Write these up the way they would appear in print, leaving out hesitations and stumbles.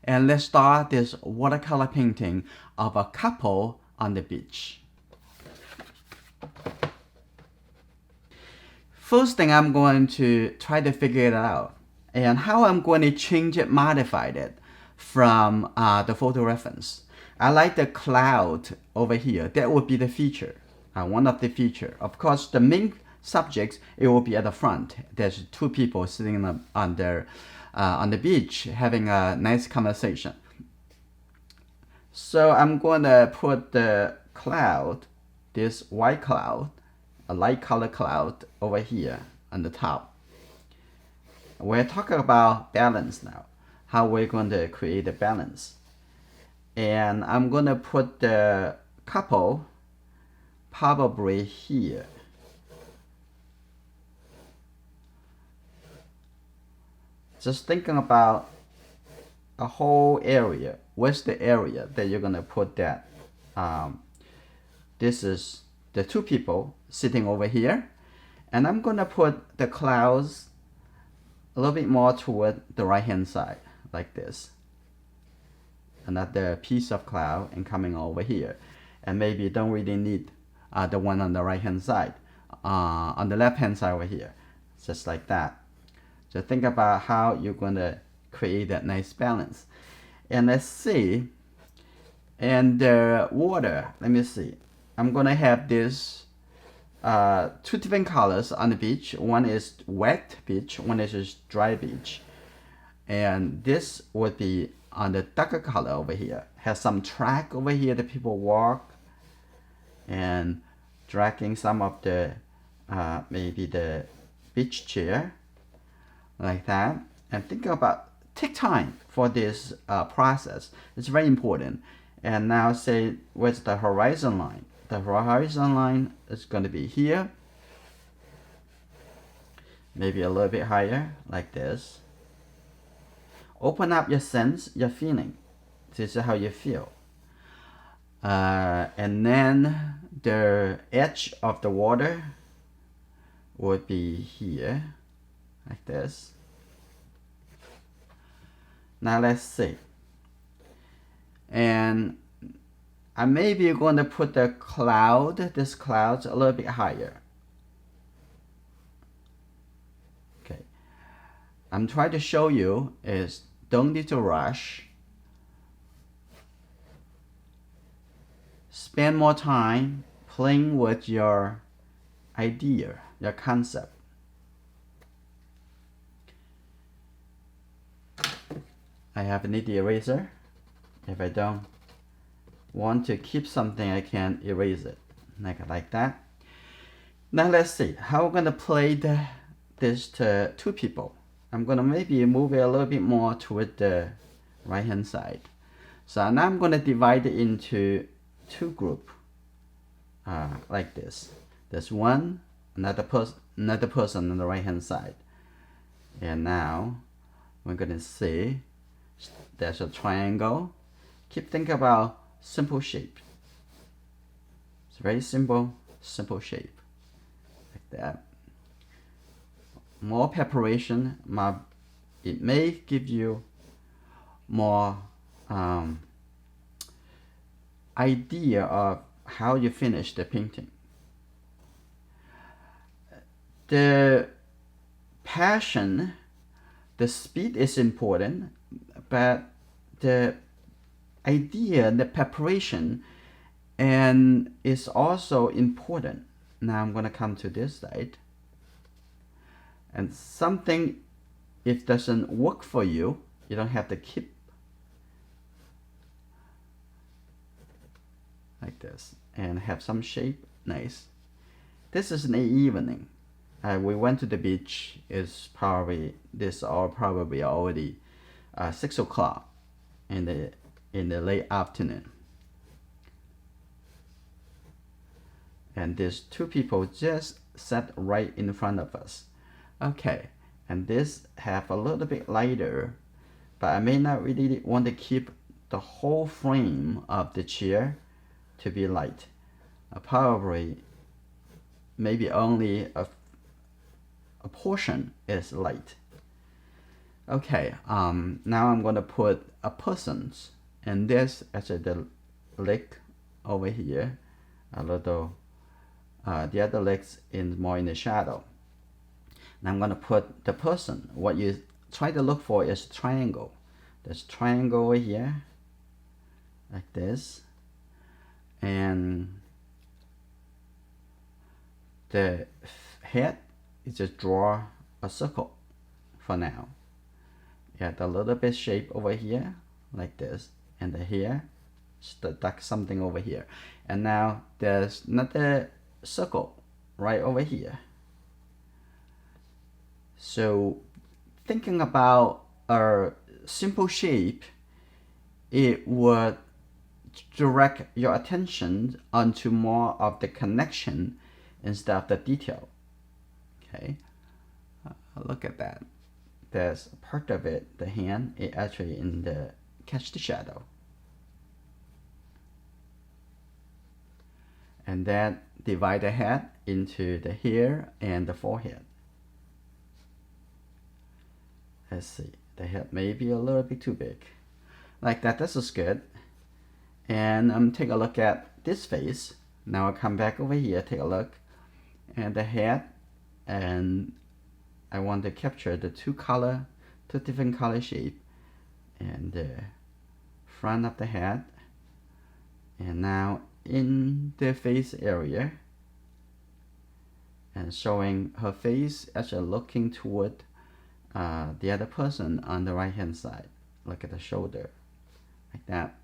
And let's start this watercolor painting of a couple on the beach. First thing, I'm going to try to figure it out and how I'm going to change it, modify it from the photo reference. I like the cloud over here. That would be the feature, one of the feature. Of course, the main subjects, it will be at the front. There's two people sitting on the beach having a nice conversation. So I'm going to put the cloud, this white cloud, a light color cloud over here on the top. We're talking about balance now, how we're going to create a balance. And I'm going to put the couple probably here. Just thinking about a whole area. What's the area that you're going to put that? This is the two people sitting over here. And I'm going to put the clouds a little bit more toward the right hand side, like this. Another piece of cloud and coming over here. And maybe you don't really need the one on the right hand side. On the left hand side over here. Just like that. So think about how you're going to create that nice balance. And let's see. And the water, let me see. I'm going to have this two different colors on the beach. One is wet beach, one is just dry beach. And this would be on the darker color over here. Has some track over here that people walk and dragging some of the maybe the beach chair like that. And think about, take time for this process. It's very important. And now say, where's the horizon line? The horizon line is going to be here. Maybe a little bit higher, like this. Open up your sense, your feeling. This is how you feel. And then the edge of the water would be here, like this. Now let's see. And I may be going to put the cloud, this cloud, a little bit higher. Okay. I'm trying to show you is don't need to rush. Spend more time playing with your idea, your concept. I have a neat eraser. If I don't want to keep something, I can erase it like that. Now let's see how we're going to play this to two people. I'm going to maybe move it a little bit more toward the right hand side. So now I'm going to divide it into two groups like this. There's one, another person on the right hand side. And now we're going to see there's a triangle. Keep thinking about simple shape. It's very simple shape. Like that. More preparation, it may give you more idea of how you finish the painting. The passion, the speed is important, but the idea, the preparation, and is also important. Now I'm going to come to this side. And something, if doesn't work for you, you don't have to keep like this and have some shape. Nice. This is an evening. We went to the beach. It's probably probably already 6 o'clock in the late afternoon. And there's two people just sat right in front of us. Okay, and this have a little bit lighter, but I may not really want to keep the whole frame of the chair to be light. Probably maybe only a portion is light. Okay, now I'm gonna put a person's, and this actually the leg over here, a little, the other legs in more in the shadow. And I'm gonna put the person. What you try to look for is triangle. There's triangle over here, like this, and the head is just draw a circle for now. Add a little bit shape over here, like this, and the here, stuck something over here. And now there's another circle right over here. So thinking about a simple shape, it would direct your attention onto more of the connection instead of the detail. Okay, look at that. There's part of it, the hand, it actually in the catch the shadow. And then divide the head into the hair and the forehead. Let's see, the head may be a little bit too big. Like that, this is good. And take a look at this face. Now I'll come back over here, take a look. And the head, and I want to capture the two different color shape. And the front of the head. And now in the face area. And showing her face actually looking toward the other person on the right hand side. Look at the shoulder, like that.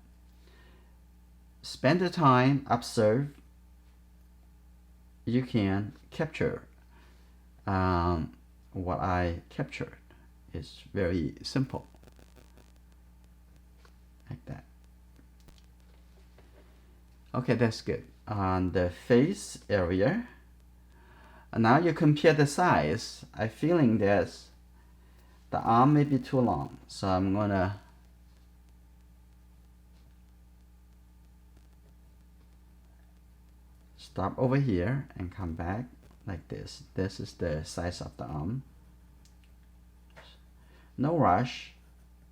Spend the time, observe. You can capture what I captured. It's very simple, like that. Okay, that's good. On the face area, now you compare the size. I'm feeling this. The arm may be too long, so I'm gonna stop over here and come back like this. This is the size of the arm. No rush,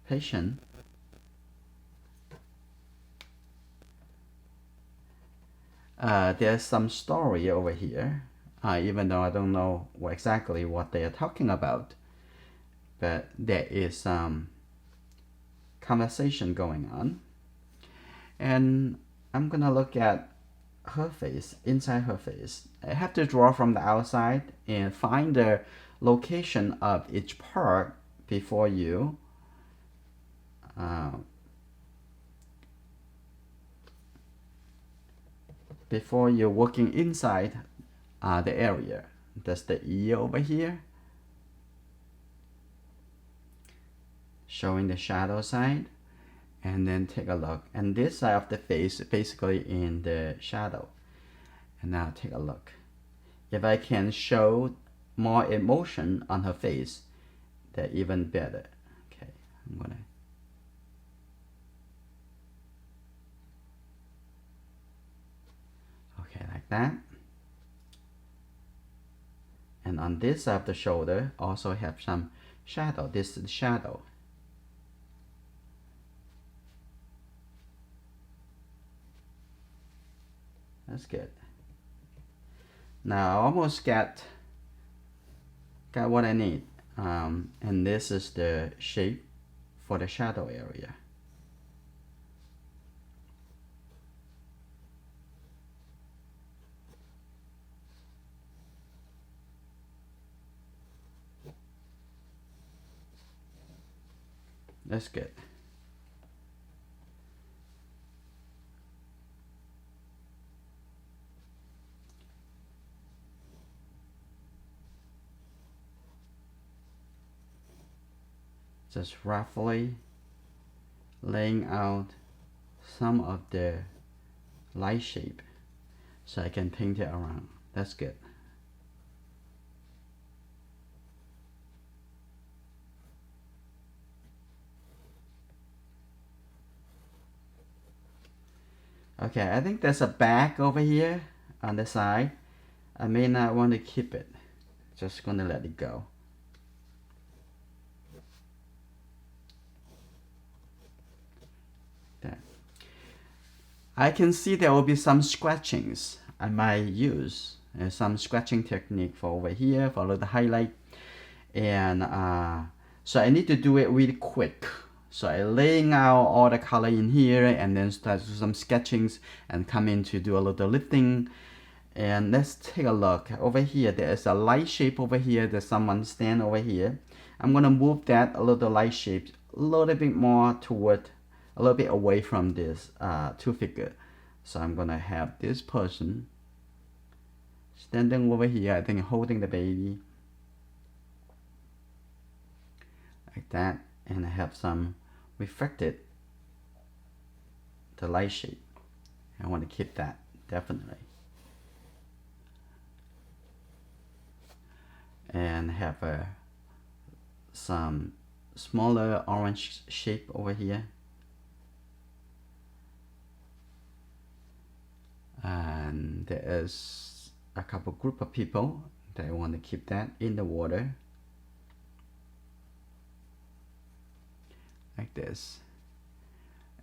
patient. There's some story over here, even though I don't know exactly what they are talking about. But there is some conversation going on. And I'm gonna look at her face, inside her face. I have to draw from the outside and find the location of each part before you you're working inside the area. There's the ear over here, showing the shadow side, and then take a look. And this side of the face basically in the shadow. And now take a look. If I can show more emotion on her face, that even better. Okay, I'm gonna. Okay, like that. And on this side of the shoulder, also have some shadow. This is the shadow. That's good. Now I almost got what I need. And this is the shape for the shadow area. That's good. Just roughly laying out some of the light shape so I can paint it around. That's good. Okay, I think there's a bag over here on the side. I may not want to keep it. Just gonna let it go. that. I can see there will be some scratchings I might use. Some scratching technique for over here, follow the highlight. And so I need to do it really quick. So I'm laying out all the color in here and then start to do some sketchings and come in to do a little lifting. And let's take a look. Over here, there is a light shape over here. There's someone stand over here. I'm gonna move that a little light shape a little bit more toward, a little bit away from this two figure. So I'm gonna have this person standing over here, I think holding the baby. Like that. And I have some reflected, the light shape. I want to keep that, definitely. And have some smaller orange shape over here. And there is a couple group of people that I want to keep that in the water. Like this.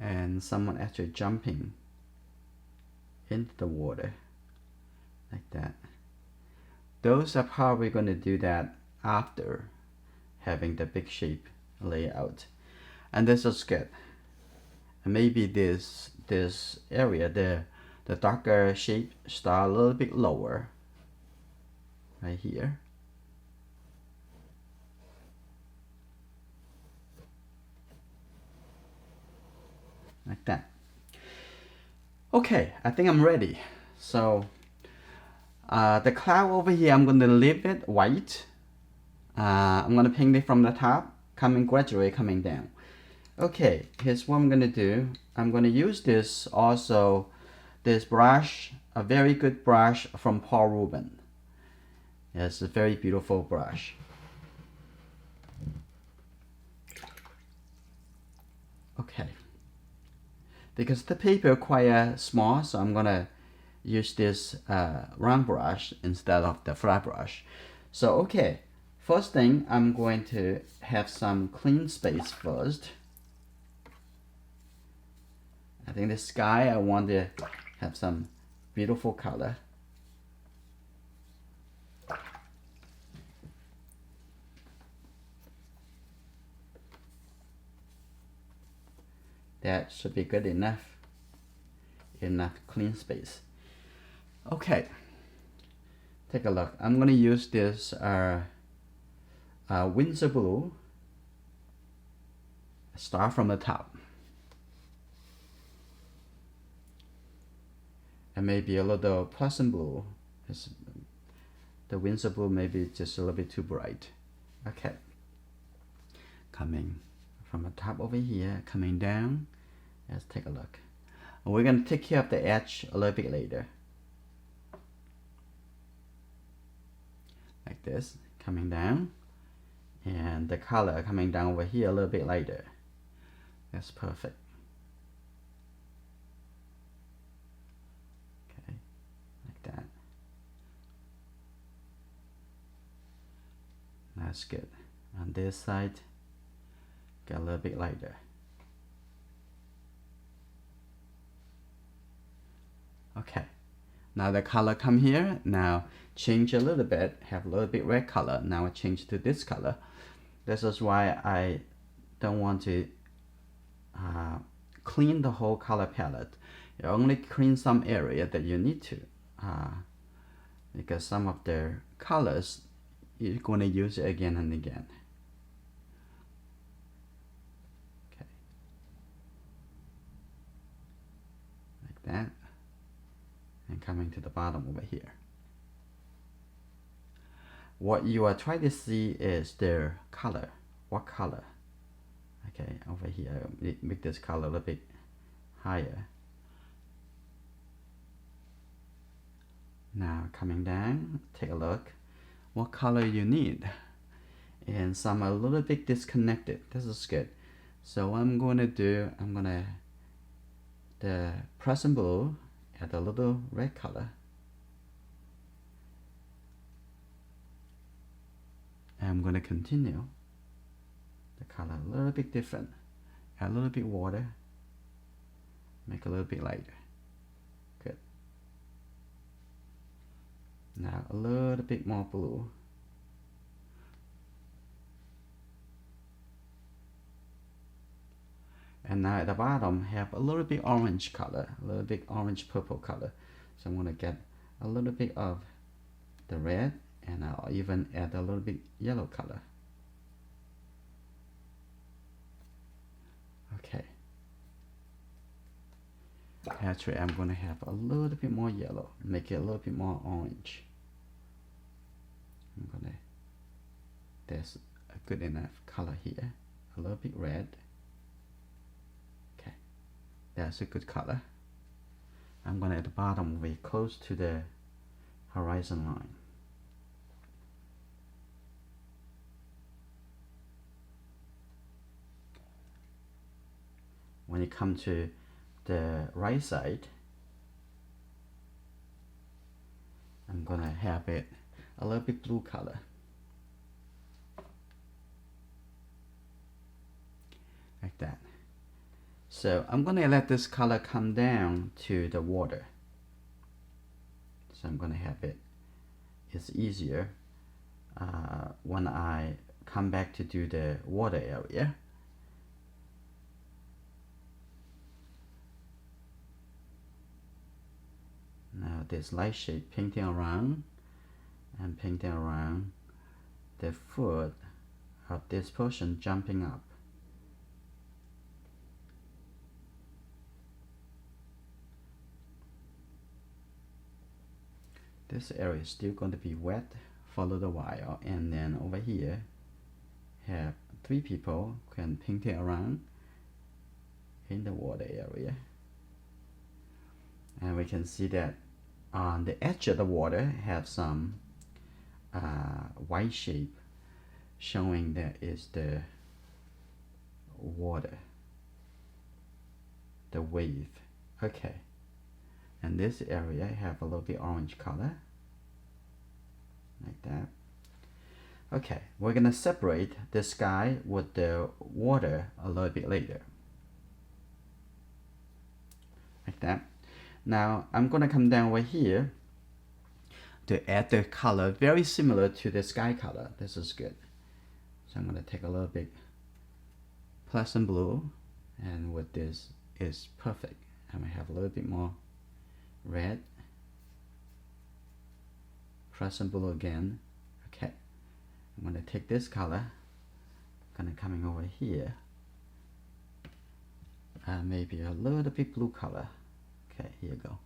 And someone actually jumping into the water. Like that. Those are probably going to do that after having the big shape layout. And this is good. And maybe this area, the darker shape start a little bit lower. Right here. Like that. Okay, I think I'm ready. So the cloud over here, I'm going to leave it white. I'm going to paint it from the top, gradually coming down. Okay, here's what I'm going to do. I'm going to use this also, this brush, a very good brush from Paul Rubin. It's a very beautiful brush. Okay. Because the paper quite small, so I'm going to use this round brush instead of the flat brush. So okay, first thing, I'm going to have some clean space first. I think the sky, I want to have some beautiful color. That should be good enough. Enough clean space. Okay, take a look. I'm gonna use this Windsor blue. Start from the top. And maybe a little pleasant blue. The Windsor blue maybe just a little bit too bright. Okay. Coming from the top over here, coming down. Let's take a look. We're going to take care of the edge a little bit later. Like this, coming down. And the color coming down over here a little bit later. That's perfect. Okay, like that. That's good. On this side, get a little bit lighter. Okay, now the color come here. Now change a little bit, have a little bit red color. Now I change to this color. This is why I don't want to clean the whole color palette. You only clean some area that you need to, because some of the colors you're going to use it again and again. Okay, like that. And coming to the bottom over here. What you are trying to see is their color. What color? Okay, over here, make this color a little bit higher. Now coming down, take a look. What color you need? And some are a little bit disconnected. This is good. So what I'm going to do, the present blue, add a little red color. And I'm going to continue the color a little bit different. Add a little bit water. Make a little bit lighter. Good. Now a little bit more blue. And now at the bottom have a little bit orange color, a little bit orange purple color. So I'm gonna get a little bit of the red, and I'll even add a little bit yellow color. Okay. Actually, I'm gonna have a little bit more yellow, make it a little bit more orange. There's a good enough color here. A little bit red. Okay, that's a good color. I'm gonna at the bottom very close to the horizon line. When you come to the right side, I'm gonna have it a little bit blue color. Like that. So I'm gonna let this color come down to the water. So I'm gonna have it, it's easier when I come back to do the water area. Now this light shade painting around and painting around the foot of this person jumping up. This area is still going to be wet for a little while, and then over here have 3 people can paint it around in the water area. And we can see that on the edge of the water have some white shape showing that is the water, the wave. Okay, and this area have a little bit orange color like that. Okay, we're gonna separate the sky with the water a little bit later, like that. Now I'm gonna come down over here to add the color very similar to the sky color. This is good. So I'm gonna take a little bit pleasant blue, and with this is perfect. I'm gonna have a little bit more red, pleasant blue again. Okay, I'm gonna take this color, gonna coming over here, maybe a little bit blue color. Okay, here you go.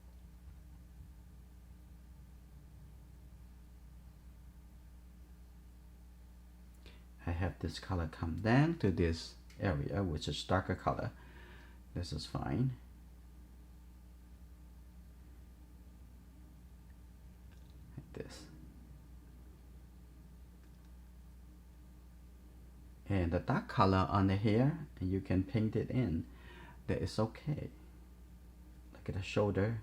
I have this color come down to this area, which is darker color. This is fine. Like this. And the dark color on the hair, you can paint it in. That is okay. Look at the shoulder.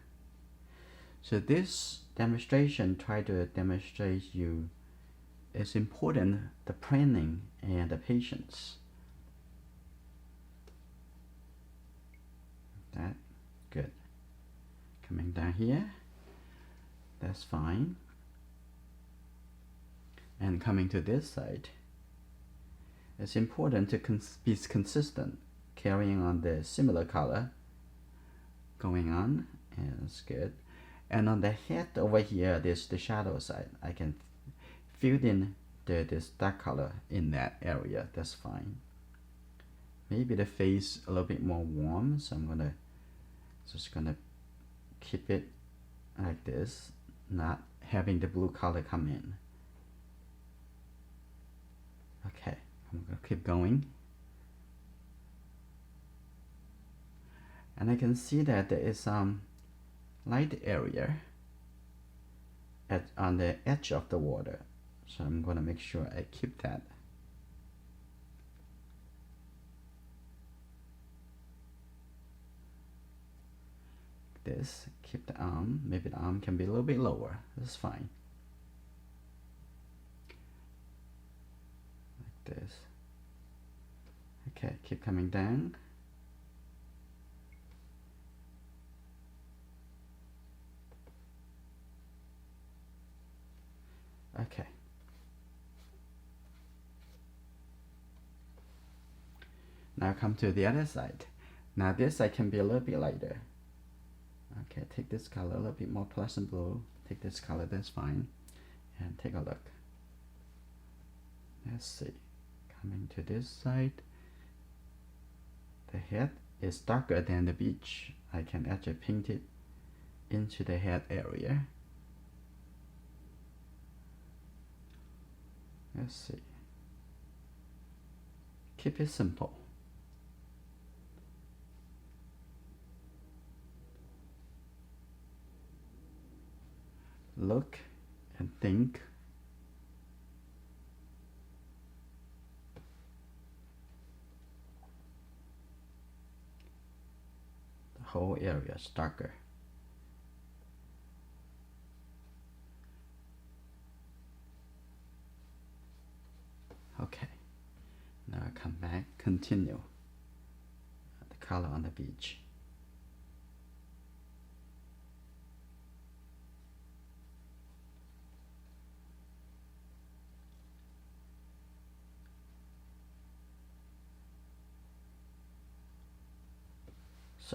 So this demonstration try to demonstrate you it's important the planning and the patience. That good. Coming down here, that's fine. And coming to this side, it's important to be consistent, carrying on the similar color going on, and it's good. And on the head over here, there's the shadow side. I can fill in this dark color in that area. That's fine. Maybe the face a little bit more warm, so I'm just gonna keep it like this, not having the blue color come in. Okay, I'm gonna keep going. And I can see that there is some light area on the edge of the water. So I'm gonna make sure I keep that. This, keep the arm, maybe the arm can be a little bit lower, that's fine. Like this. Okay, keep coming down. Okay. Now come to the other side. Now this side can be a little bit lighter. Okay, take this color, a little bit more pleasant blue. Take this color, that's fine. And take a look. Let's see. Coming to this side. The head is darker than the beach. I can actually paint it into the head area. Let's see. Keep it simple. Look and think. The whole area is darker. Okay. Now come back, continue. The color on the beach.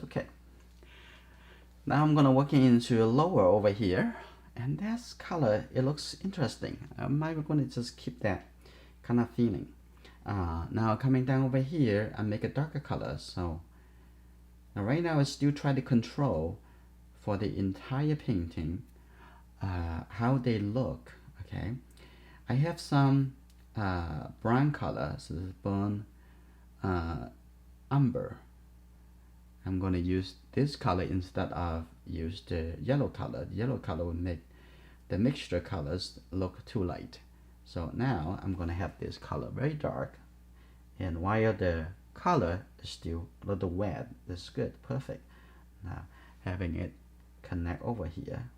Okay. Now I'm gonna work into lower over here, and this color, it looks interesting. I'm gonna just keep that kind of feeling. Now coming down over here, I make a darker color. So now right now I still try to control for the entire painting how they look. Okay, I have some brown color, so this is burnt umber. I'm going to use this color instead of use the yellow color. The yellow color will make the mixture colors look too light. So now I'm going to have this color very dark, and while the color is still a little wet, that's good, perfect. Now having it connect over here.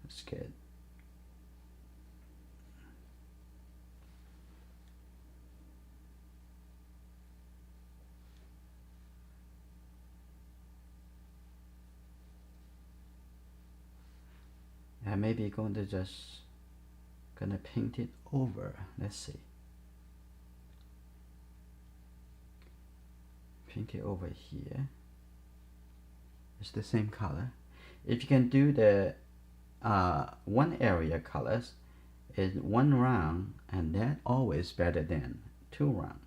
That's good. And maybe going to just gonna paint it over. Let's see. Paint it over here. It's the same color. If you can do the one area colors, is one round, and that always better than two round.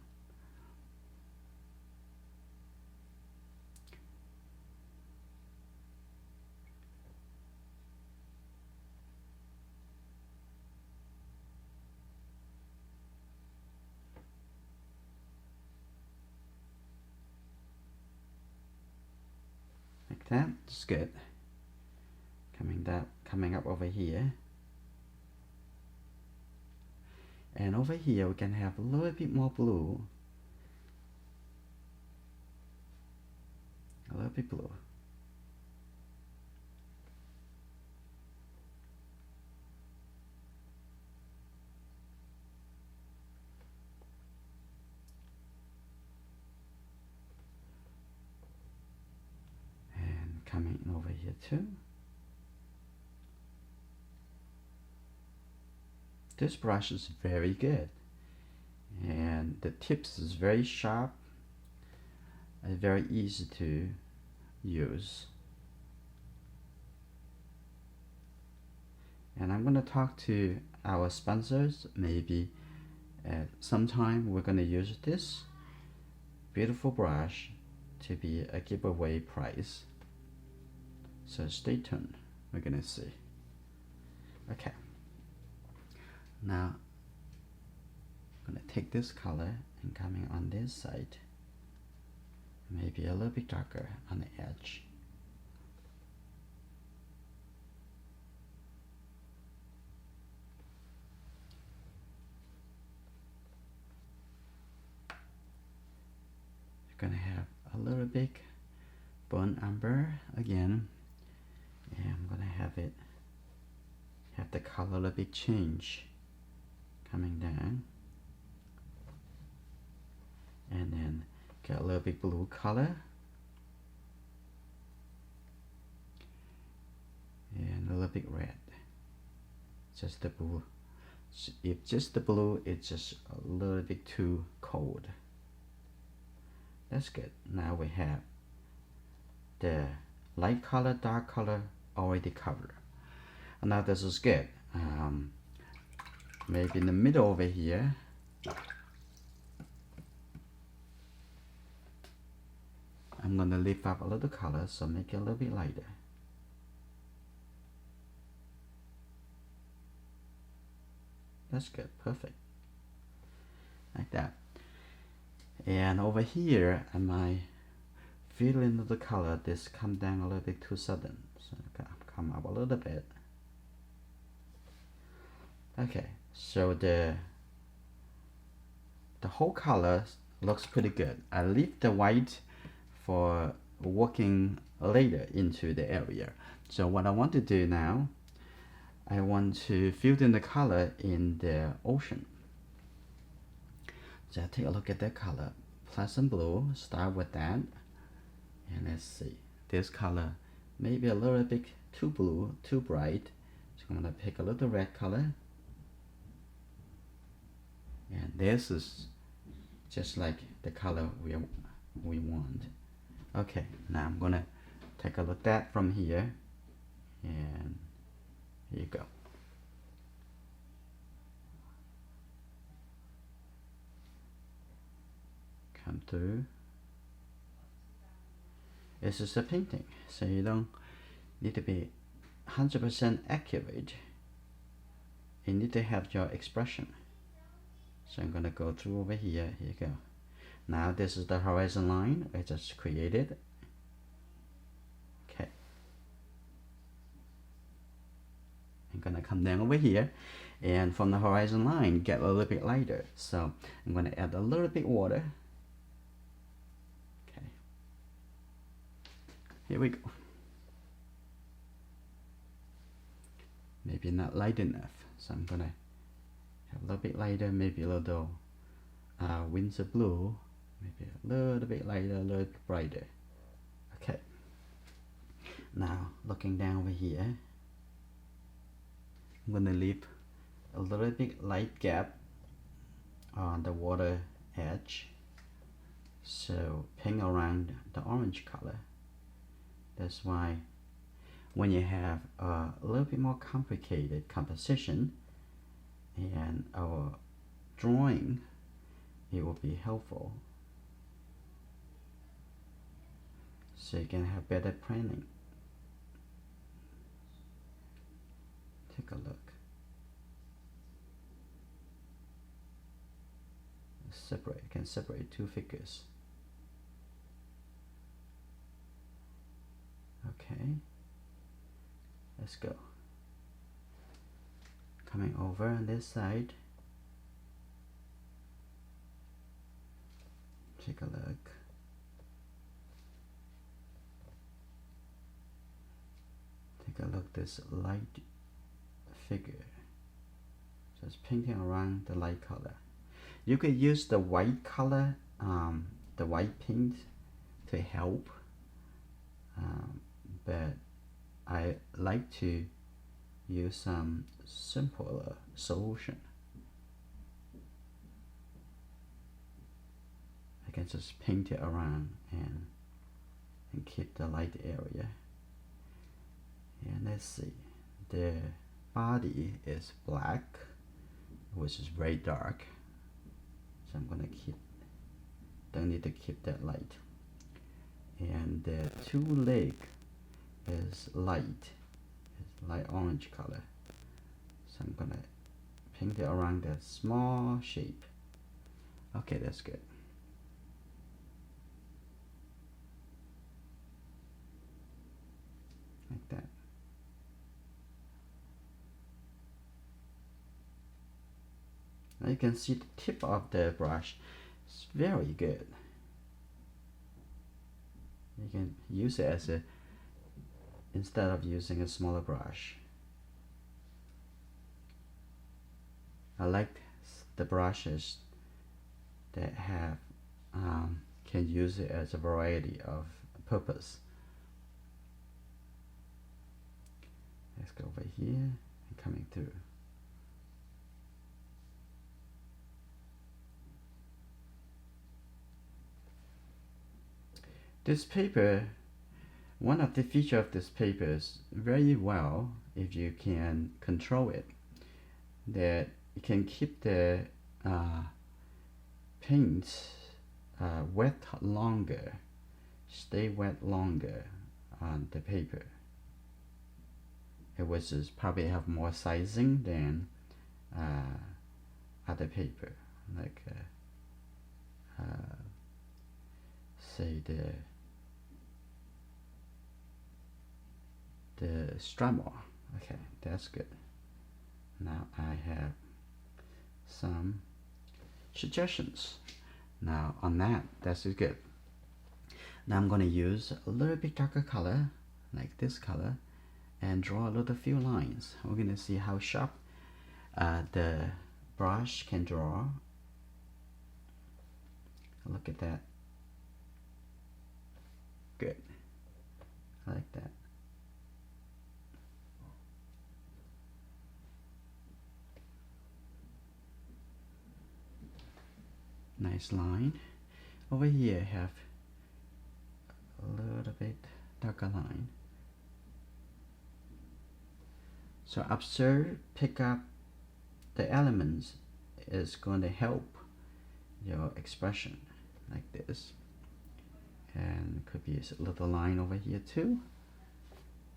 Like that, it's good. Coming up over here. And over here we can have a little bit more blue. A little bit blue. And coming over here too. This brush is very good, and the tips is very sharp and very easy to use. And I'm going to talk to our sponsors. Maybe at some time we're going to use this beautiful brush to be a giveaway prize. So stay tuned. We're going to see. Okay. Now I'm going to take this color and coming on this side, maybe a little bit darker on the edge. You're going to have a little bit burnt umber again, and I'm going to have the color a little bit change. Coming down, and then get a little bit blue color, bit red. Just the blue. If just the blue, it's just a little bit too cold. That's good. Now we have the light color, dark color already covered. Now this is good. Maybe in the middle over here, I'm gonna lift up a little color, so make it a little bit lighter. That's good, perfect. Like that. And over here, am I feeling the color? This come down a little bit too sudden, so come up a little bit. Okay, so the whole color looks pretty good. I leave the white for working later into the area. So what I want to do now, I want to fill in the color in the ocean. So take a look at that color, pleasant blue. Start with that, and let's see. This color maybe a little bit too blue, too bright. So I'm gonna pick a little red color, and this is just like the color we want. Okay, now I'm gonna take a look at that from here, and here you go. Come through. This is a painting, so you don't need to be 100% accurate. You need to have your expression. So I'm gonna go through over here. Here you go. Now this is the horizon line I just created. Okay. I'm gonna come down over here, and from the horizon line get a little bit lighter. So I'm gonna add a little bit water. Okay. Here we go. Maybe not light enough, so I'm gonna have a little bit lighter, maybe a little winter blue, maybe a little bit lighter, a little bit brighter. Okay. Now looking down over here, I'm gonna leave a little bit light gap on the water edge, so paint around the orange color. That's why when you have a little bit more complicated composition and our drawing, it will be helpful, so you can have better planning. Take a look. Separate. You can separate two figures. Okay. Let's go. Coming over on this side. Take a look. Take a look at this light figure. Just painting around the light color. You could use the white color, the white paint to help, but I like to use some simpler solution. I can just paint it around and keep the light area. And let's see, the body is black, which is very dark, so I'm gonna don't need to keep that light. And the two leg is light orange color, so I'm gonna paint it around that small shape. Okay, that's good. Like that. Now you can see the tip of the brush. It's very good. You can use it as instead of using a smaller brush. I like the brushes that have can use it as a variety of purpose. Let's go over here and coming through. This paper, one of the features of this paper is very well if you can control it, that you can keep the paint wet longer, stay wet longer on the paper. It was just probably have more sizing than other paper, like say the Stramo. Okay, that's good. Now I have some suggestions. Now on that, that's good. Now I'm going to use a little bit darker color, like this color, and draw a little few lines. We're going to see how sharp the brush can draw. Look at that. Good. I like that. Nice line. Over here I have a little bit darker line. So observe, pick up the elements is going to help your expression, like this. And could be a little line over here too.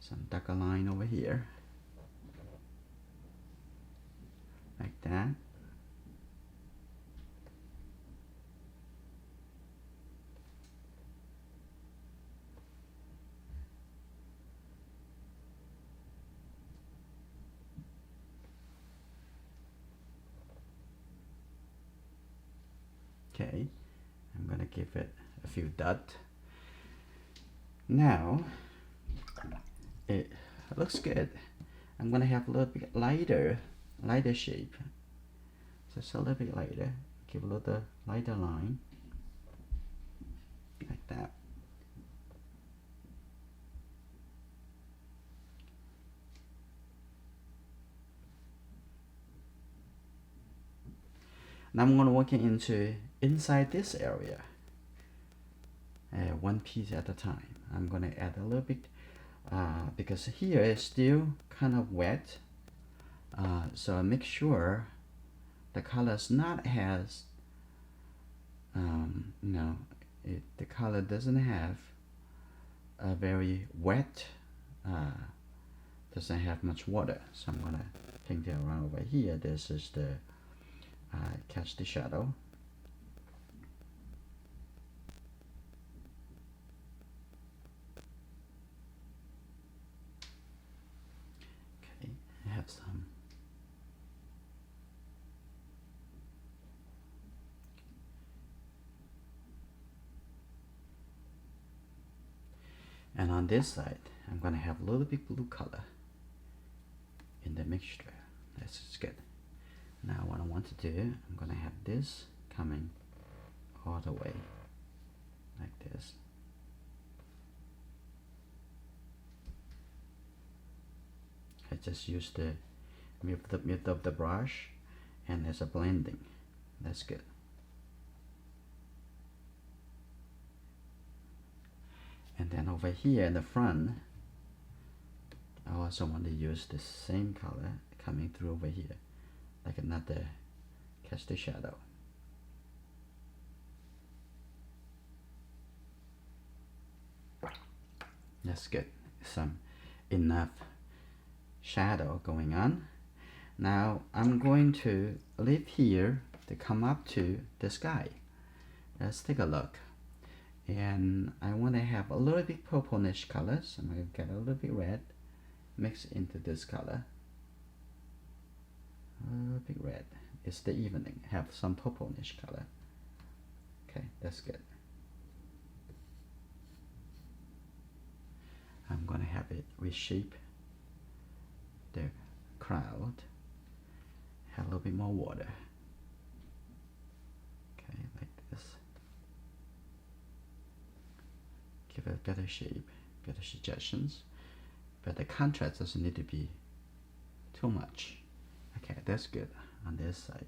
Some darker line over here, like that. Okay, I'm gonna give it a few dots. Now it looks good. I'm gonna have a little bit lighter shape. Just a little bit lighter. Give a little lighter line, like that. Now I'm gonna work into inside this area, one piece at a time. I'm gonna add a little bit because here it's still kind of wet, so make sure the colors not has the color doesn't have a very wet, doesn't have much water. So I'm gonna paint it around over here. This is the catch the shadow. Okay, I have some. And on this side, I'm gonna have a little bit blue color in the mixture. That's just good. Now what I want to do, I'm gonna have this coming all the way like this. I just use the mid of the brush and there's a blending. That's good. And then over here in the front, I also want to use the same color coming through over here, like another catch the shadow. That's good. Some enough shadow going on. Now I'm going to leave here to come up to the sky. Let's take a look. And I want to have a little bit purplish color, so I'm going to get a little bit red, mix into this color. A little bit red. It's the evening. Have some purplish color. Okay, that's good. I'm going to have it reshape the cloud. Have a little bit more water. Okay, like this. Give it a better shape, better suggestions. but the contrast doesn't need to be too much. Okay, that's good on this side.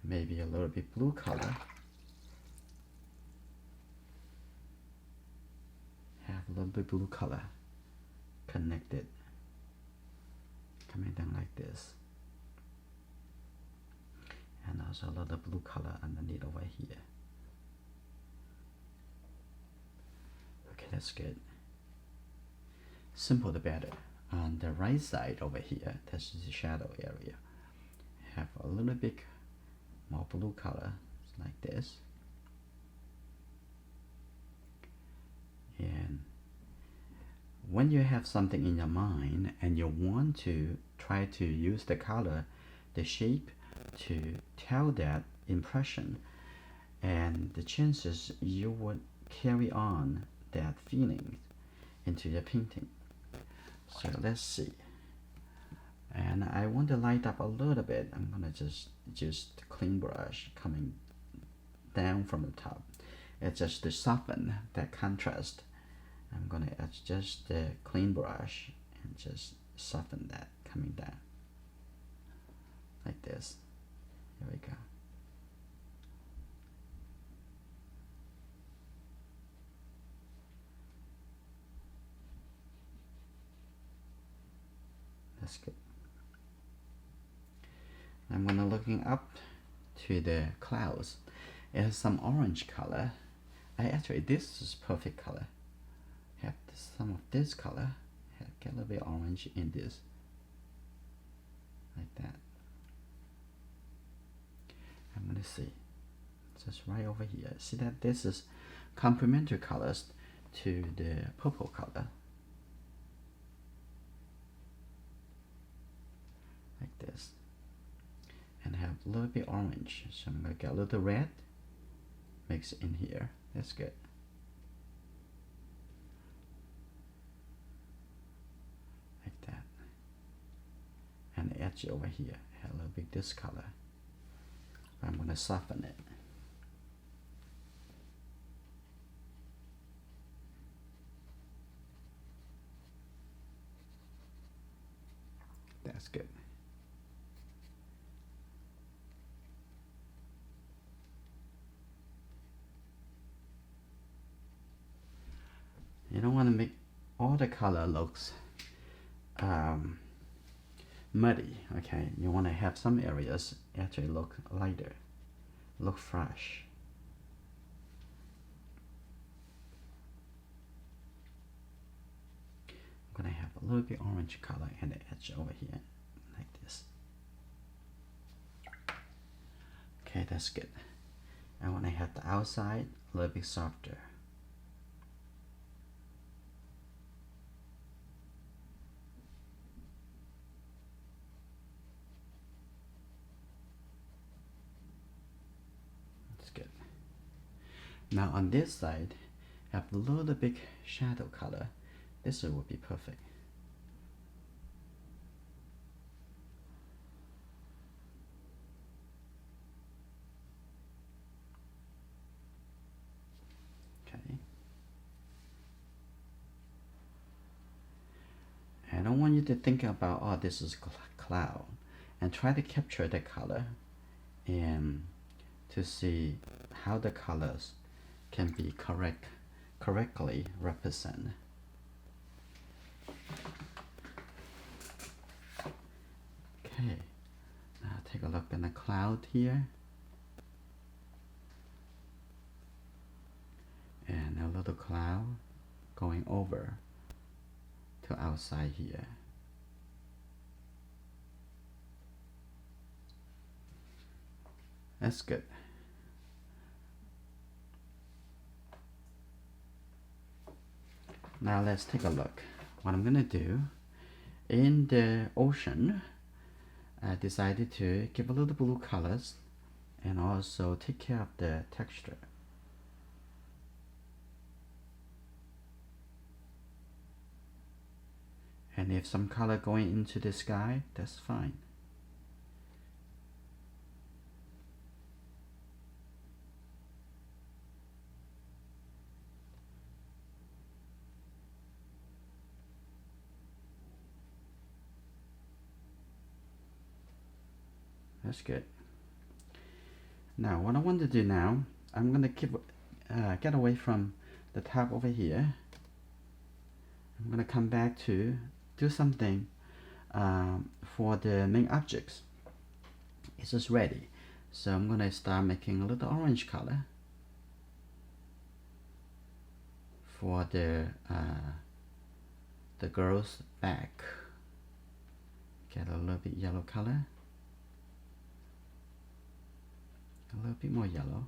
Maybe a little bit blue color. Have a little bit blue color connected, coming down like this. And also a little blue color underneath over here. Okay, that's good. Simple the better. On the right side over here, that's the shadow area. Have a little bit more blue color, like this. And when you have something in your mind and you want to try to use the color, the shape to tell that impression, and the chances you would carry on that feeling into your painting. So let's see. And I want to light up a little bit. I'm gonna just clean brush coming down from the top. It's just to soften that contrast. I'm gonna adjust the clean brush and just soften that coming down like this. Here we go. That's good. I'm gonna looking up to the clouds. It has some orange color. This is perfect color. Have some of this color. Get a little bit orange in this, like that. I'm gonna see. Just right over here. See that this is complementary colors to the purple color. Like this. And have a little bit orange. So I'm gonna get a little red. Mix in here. That's good. Like that. And the edge over here. Have a little bit this color. I'm gonna soften it. That's good. You don't want to make all the color looks muddy, okay? You want to have some areas actually look lighter, look fresh. I'm gonna have a little bit orange color and the edge over here, like this. Okay, that's good. I want to have the outside a little bit softer. Now on this side, have a little bit shadow color. This would be perfect. Okay. I don't want you to think about, oh, this is cloud, and try to capture the color and to see how the colors can be correctly represented. Okay, now take a look at the cloud here, and a little cloud going over to outside here. That's good. Now let's take a look. What I'm gonna do, in the ocean, I decided to give a little blue colors and also take care of the texture. And if some color going into the sky, that's fine. That's good. Now what I want to do now, I'm gonna get away from the top over here. I'm gonna come back to do something for the main objects. It's just ready. So I'm gonna start making a little orange color for the girl's back. Get a little bit yellow color, a little bit more yellow.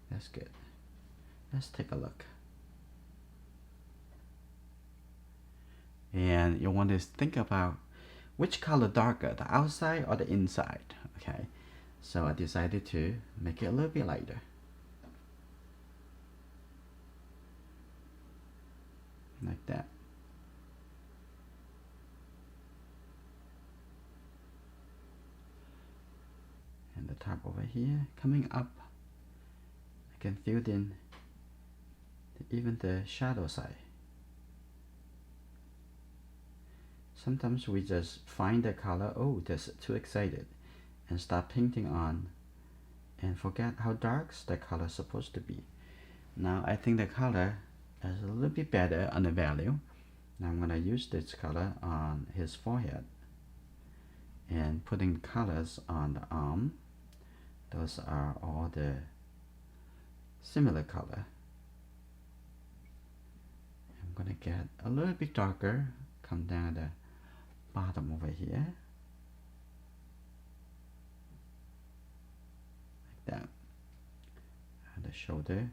That's good. Let's take a look. And you want to think about which color darker, the outside or the inside. Okay, so I decided to make it a little bit lighter, like that. And the top over here coming up, I can fill in even the shadow side. Sometimes we just find the color, oh, that's too excited, and start painting on and forget how dark the color is supposed to be. Now I think the color is a little bit better on the value. Now I'm gonna use this color on his forehead and putting colors on the arm. Those are all the similar color. I'm gonna get a little bit darker, come down the bottom over here, like that, and the shoulder.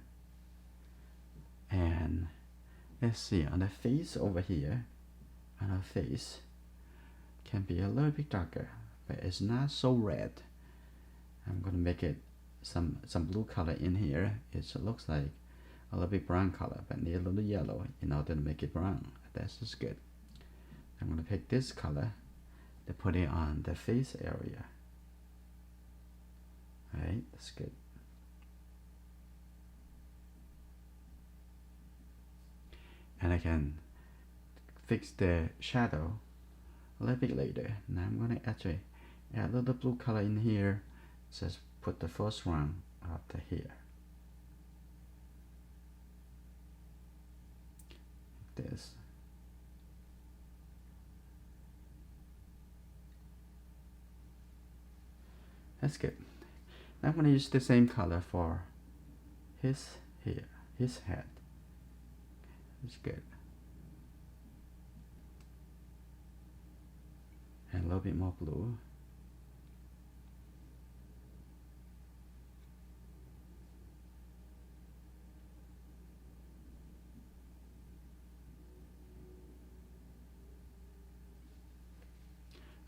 And let's see, on the face over here, on our face can be a little bit darker, but it's not so red. I'm gonna make it some blue color in here. It looks like a little bit brown color, but need a little yellow in order to make it brown. That's just good. I'm gonna pick this color to put it on the face area. Alright, that's good. And I can fix the shadow a little bit later. Now I'm gonna actually add a little blue color in here. Just put the first one after here. Like this. That's good. Now I'm gonna use the same color for his hair, his head. That's good. And a little bit more blue.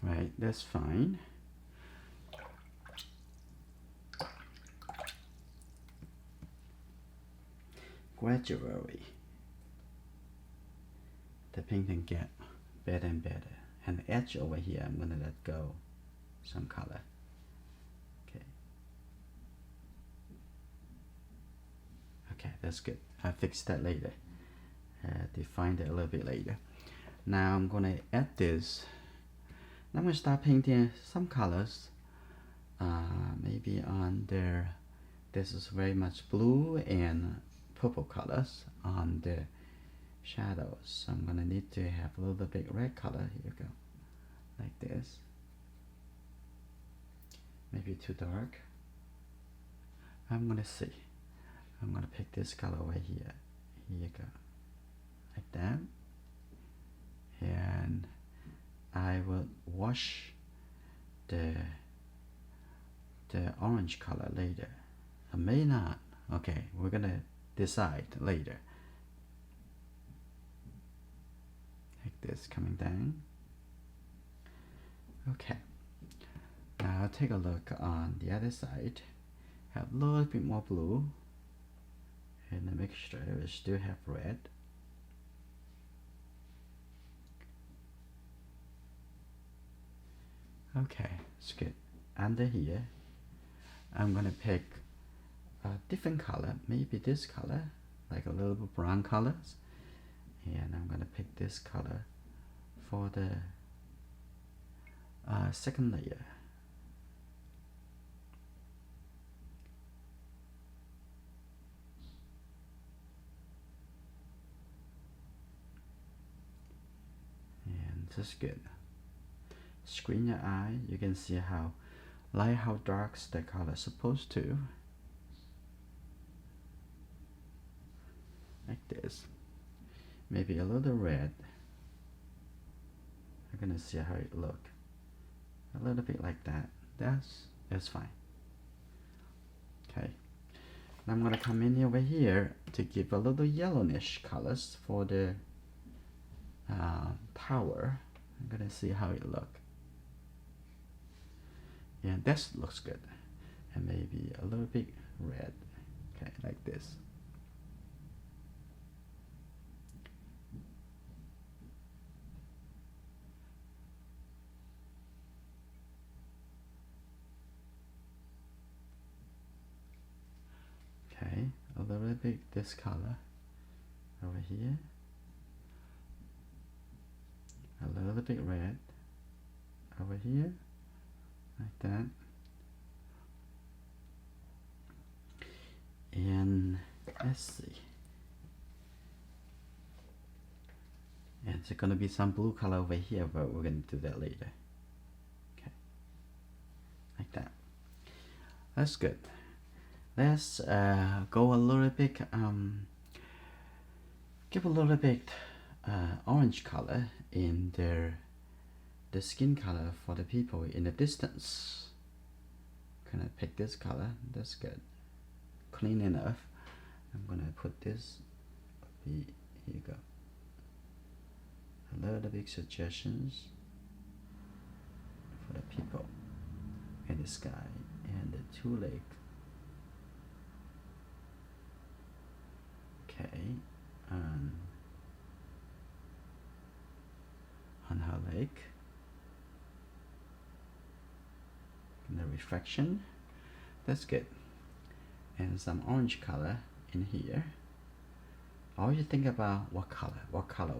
Right, that's fine. Gradually, the painting get better and better. And the edge over here, I'm gonna let go some color. Okay. Okay, that's good. I'll fix that later. Define that a little bit later. Now I'm gonna add this. I'm gonna start painting some colors. Maybe on there. This is very much blue and purple colors on the shadows. So I'm gonna need to have a little bit red color. Here you go, like this. Maybe too dark. I'm gonna see. I'm gonna pick this color over here. Here you go, like that. And I will wash the orange color later. I may not. Okay, we're gonna decide later. Like this, coming down. Okay. Now I'll take a look on the other side. Have a little bit more blue. And the mixture we still have red. Okay, it's good. Under here, I'm gonna pick a different color, maybe this color, like a little bit brown colors. And I'm gonna pick this color for the second layer. That's good. Screen your eye. You can see how light, how dark the color is supposed to. Like this. Maybe a little red. I'm gonna see how it look. A little bit like that. That's fine. Okay. Now I'm gonna come in over here to give a little yellowish colors for the tower. I'm gonna see how it look. Yeah, that looks good. And maybe a little bit red. Okay, like this. Okay, a little bit this color over here. A little bit red over here, like that. And let's see. And there's gonna be some blue color over here, but we're gonna do that later. Okay, like that. That's good. Let's go a little bit, give a little bit orange color in the skin color for the people in the distance. Gonna pick this color. That's good. Clean enough. I'm gonna put this. Here you go. A little bit suggestions for the people and the sky and the two lakes. Okay, on her lake, and the reflection, that's good, and some orange color in here. All you think about what color, okay.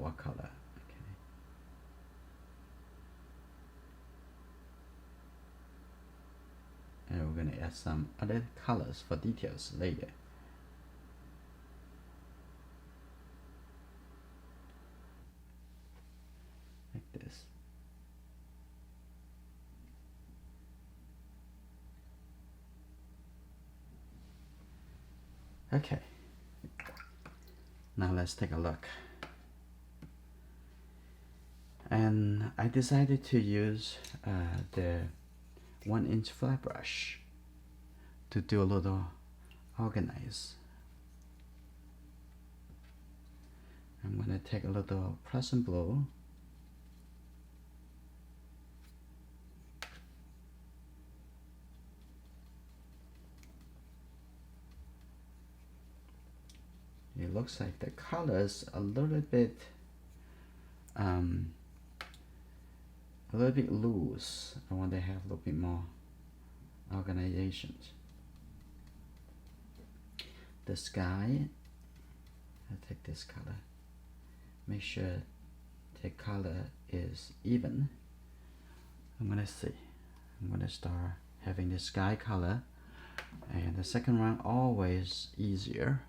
And we're gonna add some other colors for details later. Like this. Okay. Now let's take a look. And I decided to use the 1-inch flat brush to do a little organize. I'm gonna take a little press and blow. It looks like the colors a little bit loose. I want to have a little bit more organizations. The sky, I'll take this color. Make sure the color is even. I'm gonna see. I'm gonna start having the sky color, and the second round always easier.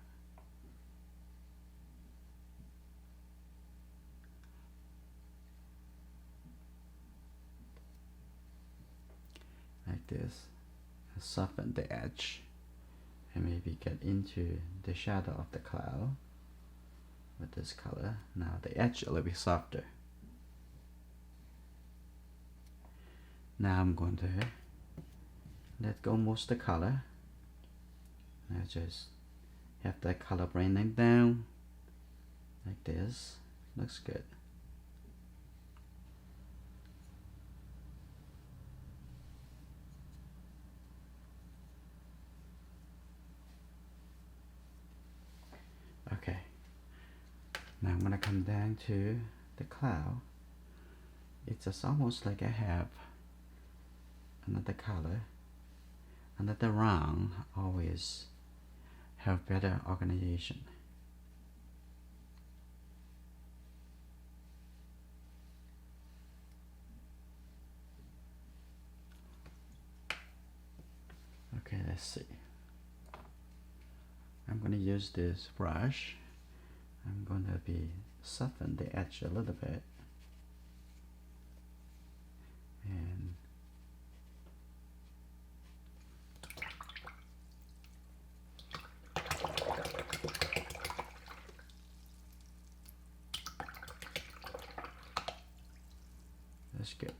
Like this, soften the edge and maybe get into the shadow of the cloud with this color. Now the edge a little bit softer. Now I'm going to let go most of the color. I just have that color blending down like this. Looks good. Okay, now I'm gonna come down to the cloud. It's just almost like I have another color, another round. Always have better organization. Okay, let's see. I'm going to use this brush. I'm going to be soften the edge a little bit. And that's good.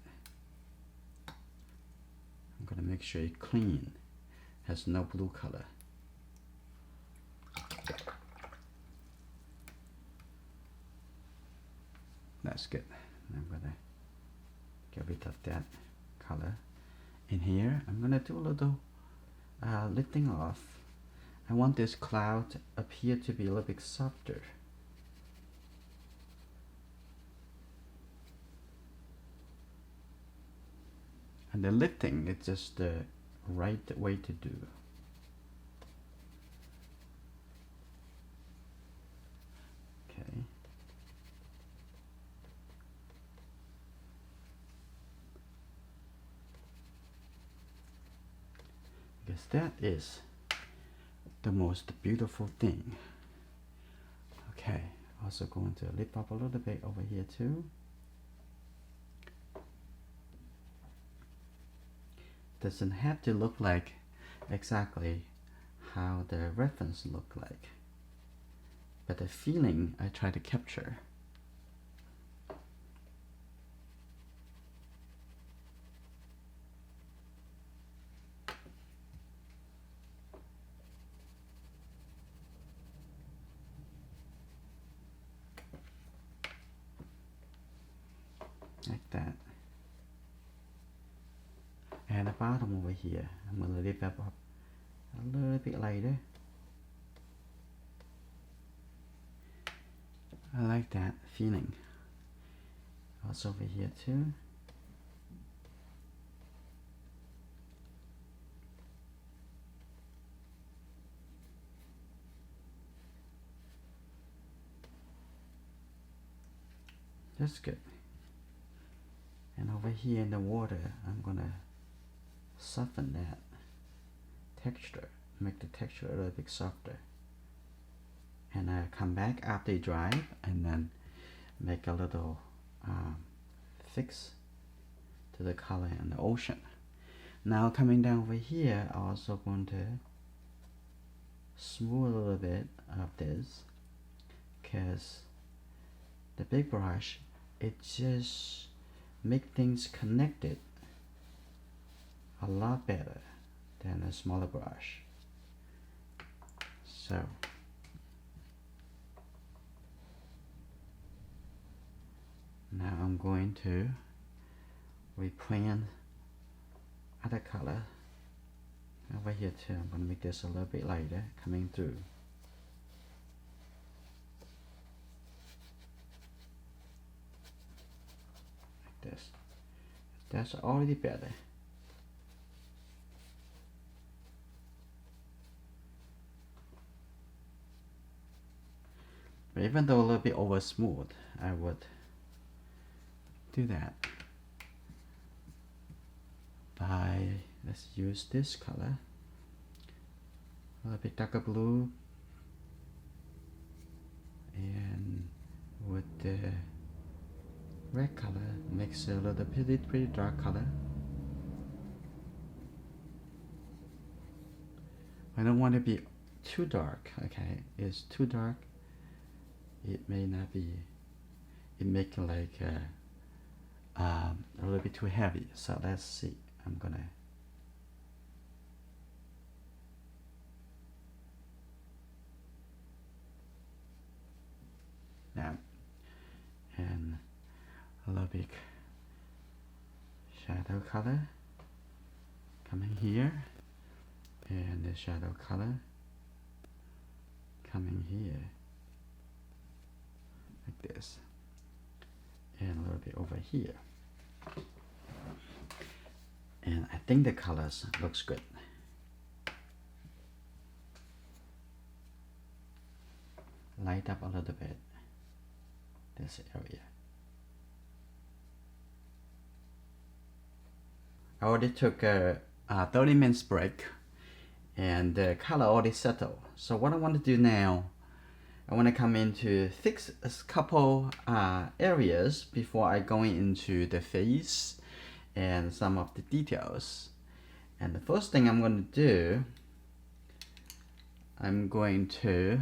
I'm gonna make sure it's clean, has no blue color. That's good. I'm gonna get rid of that color. In here, I'm gonna do a little lifting off. I want this cloud to appear to be a little bit softer. And the lifting is just the right way to do. Okay. Because that is the most beautiful thing. Okay, also going to lift up a little bit over here too. Doesn't have to look like exactly how the reference look like, but the feeling I try to capture. Like that. And the bottom over here, I'm going to lift up a little bit later. I like that feeling. Also over here too. That's good. And over here in the water, I'm gonna soften that texture, make the texture a little bit softer. And I come back after it dry and then make a little fix to the color in the ocean. Now coming down over here, I'm also going to smooth a little bit of this, because the big brush, it just make things connected a lot better than a smaller brush. So now I'm going to reprint other color over here too. I'm going to make this a little bit lighter coming through. Like this. That's already better. But even though a little bit over smooth, I would do that by, let's use this color, a little bit darker blue, and with the red color makes a little pretty dark color. I don't want to be too dark. Okay, it's too dark, it may not be, it make like a little bit too heavy. So let's see. I'm gonna now, and a little bit shadow color coming here, and the shadow color coming here, like this, and a little bit over here. And I think the colors looks good. Light up a little bit this area. I already took a 30 minutes break, and the color already settled. So what I want to do now, I want to come in to fix a couple areas before I go into the face and some of the details. And the first thing I'm going to do, I'm going to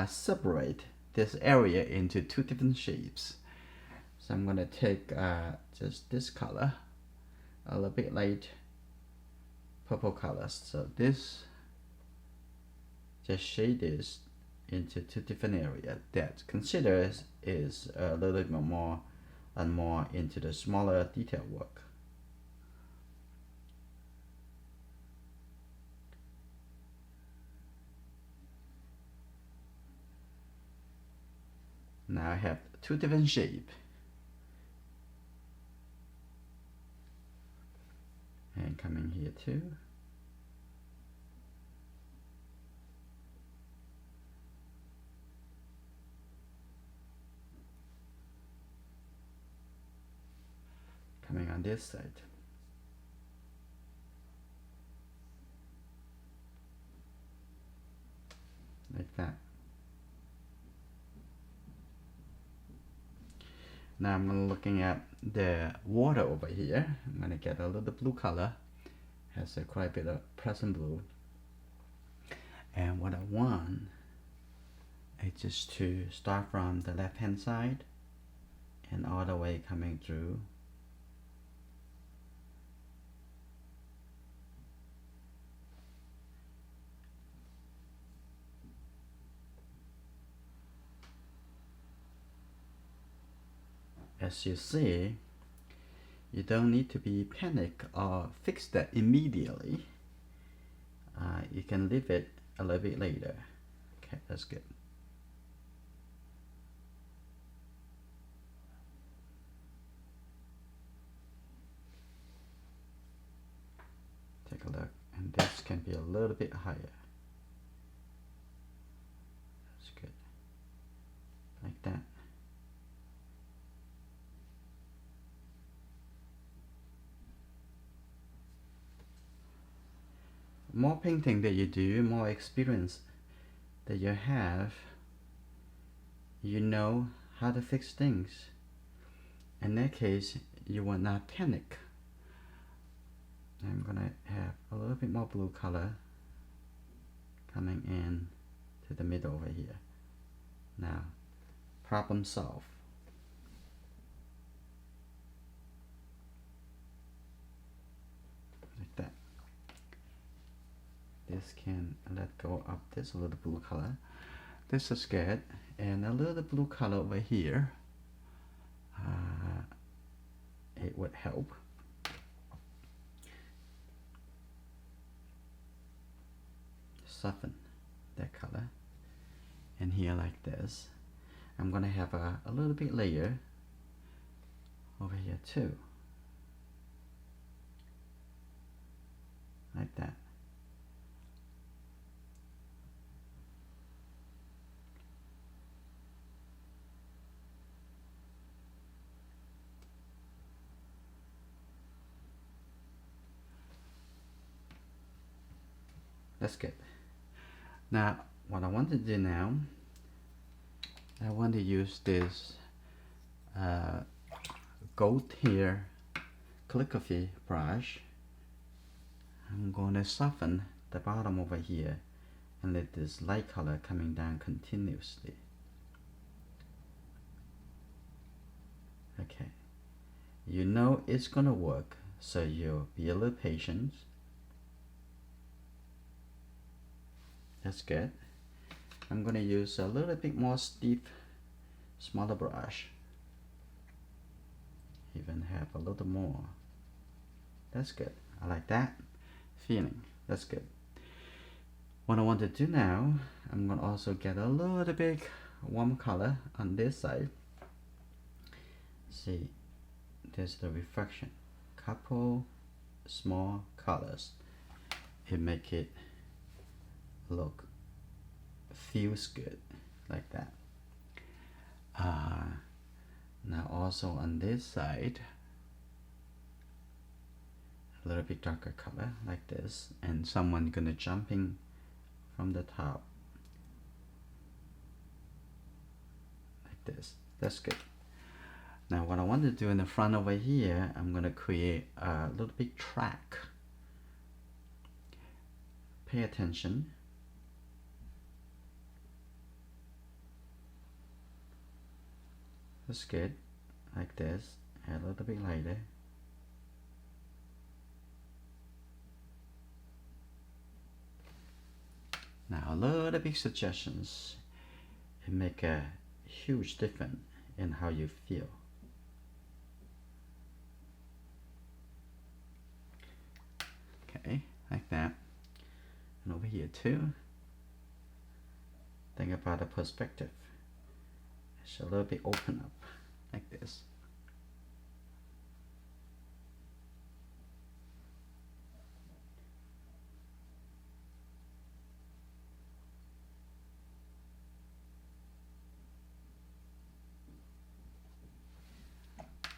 separate this area into two different shapes. So I'm going to take just this color, a little bit light purple colors. So this, just shade this into two different areas that considers is a little bit more and more into the smaller detail work. Now I have two different shapes. And coming here too. Coming on this side. Like that. Now I'm looking at the water over here. I'm going to get a little blue color. Has quite a bit of present blue. And what I want is just to start from the left hand side and all the way coming through. As you see, you don't need to be panic or fix that immediately. You can leave it a little bit later. Okay, that's good. Take a look, and this can be a little bit higher. That's good. Like that. More painting that you do, more experience that you have, you know how to fix things. In that case, you will not panic. I'm gonna have a little bit more blue color coming in to the middle over here. Now, problem solved. Like that. This can let go of this a little blue color. This is good, and a little blue color over here. It would help. Soften that color, and here like this. I'm gonna have a little bit layer over here too, like that. That's good. Now, what I want to do now, I want to use this gold hair calligraphy brush. I'm going to soften the bottom over here and let this light color coming down continuously. Okay, you know it's gonna work, so you'll be a little patient. That's good. I'm gonna use a little bit more stiff, smaller brush. Even have a little more. That's good. I like that feeling. That's good. What I want to do now, I'm gonna also get a little bit warm color on this side. See, there's the reflection. Couple small colors. It make it look, feels good, like that. Now also on this side, a little bit darker color like this, and someone gonna jumping from the top like this. That's good. Now what I want to do in the front over here, I'm going to create a little bit track. Pay attention. That's good. Like this. Add a little bit lighter. Now a little bit suggestions. It make a huge difference in how you feel. Okay, like that. And over here too. Think about the perspective. It's a little bit open up, like this.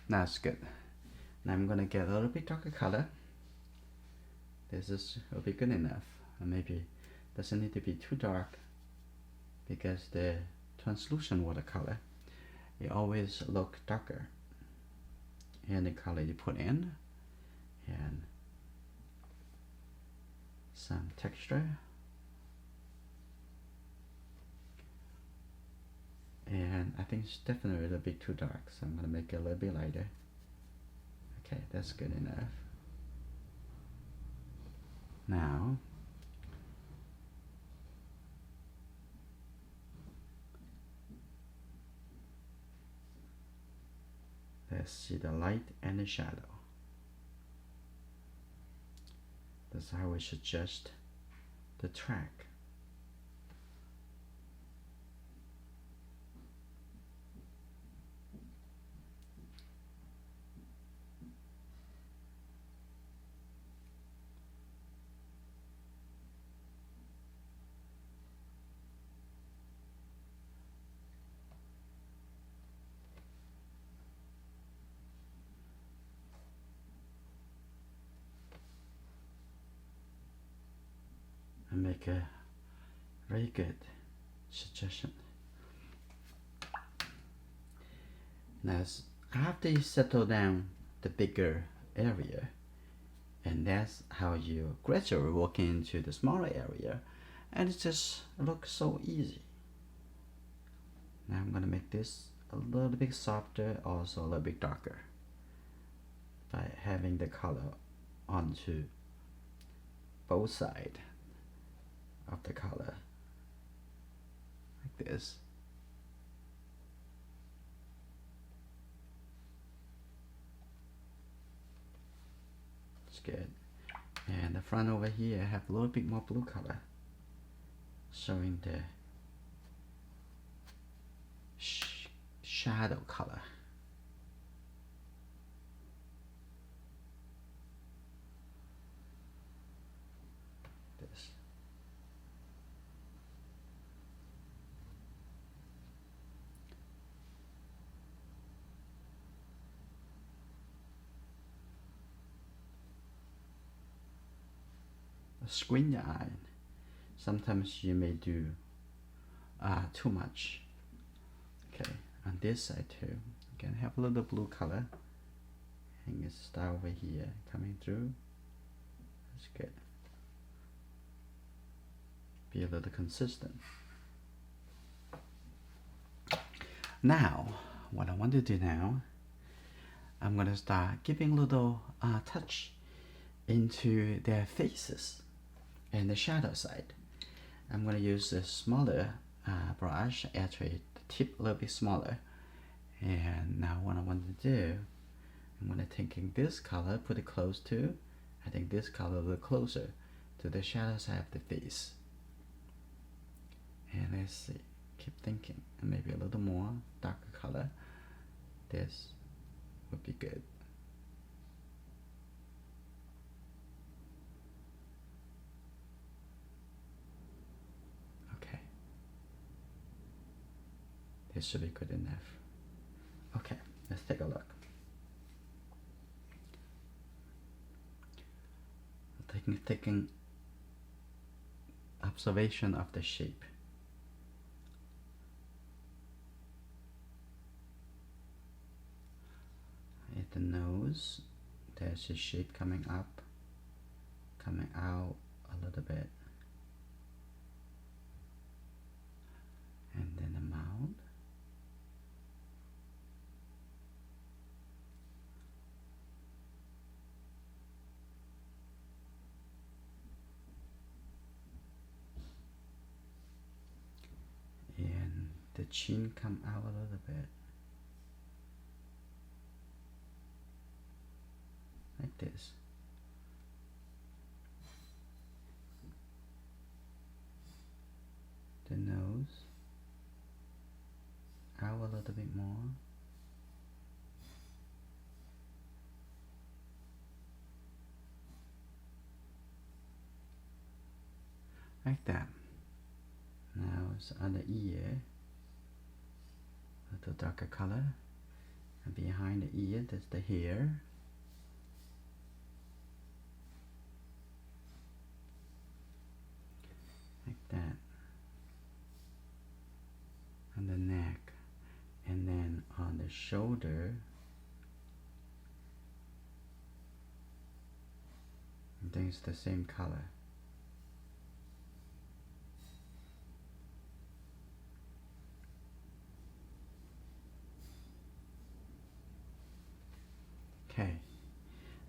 Now it's good. Now I'm gonna get a little bit darker color. This will be good enough. And maybe doesn't need to be too dark, because the translucent watercolor, it always look darker in the color you put in, and some texture, and I think it's definitely a little bit too dark, so I'm gonna make it a little bit lighter. Okay, that's good enough. Now let's see the light and the shadow. That's how we suggest the track. And make a very good suggestion. Now after you settle down the bigger area, and that's how you gradually walk into the smaller area, and it just looks so easy. Now I'm gonna make this a little bit softer, also a little bit darker, by having the color onto both sides of the color, like this. It's good. And the front over here, I have a little bit more blue color, showing the shadow color. This. Screen your eye. Sometimes you may do too much. Okay, on this side too, you can have a little blue color, and it's start over here coming through. That's good. Be a little consistent. Now, what I want to do now, I'm gonna start giving a little touch into their faces and the shadow side. I'm going to use a smaller brush, actually the tip a little bit smaller. And now what I want to do, I'm going to taking this color, put it close to, I think this color a little closer to the shadow side of the face. And let's see, keep thinking, and maybe a little more darker color. This would be good. This should be good enough. Okay, let's take a look. Taking observation of the shape. the nose, there's a shape coming up, coming out a little bit, and then the mouth. And the chin come out a little bit, like this. The nose out a little bit more. Like that. Now it's on the ear, a little darker color, and behind the ear there's the hair. Like that. On the neck, and then on the shoulder, I think it's the same color. Okay,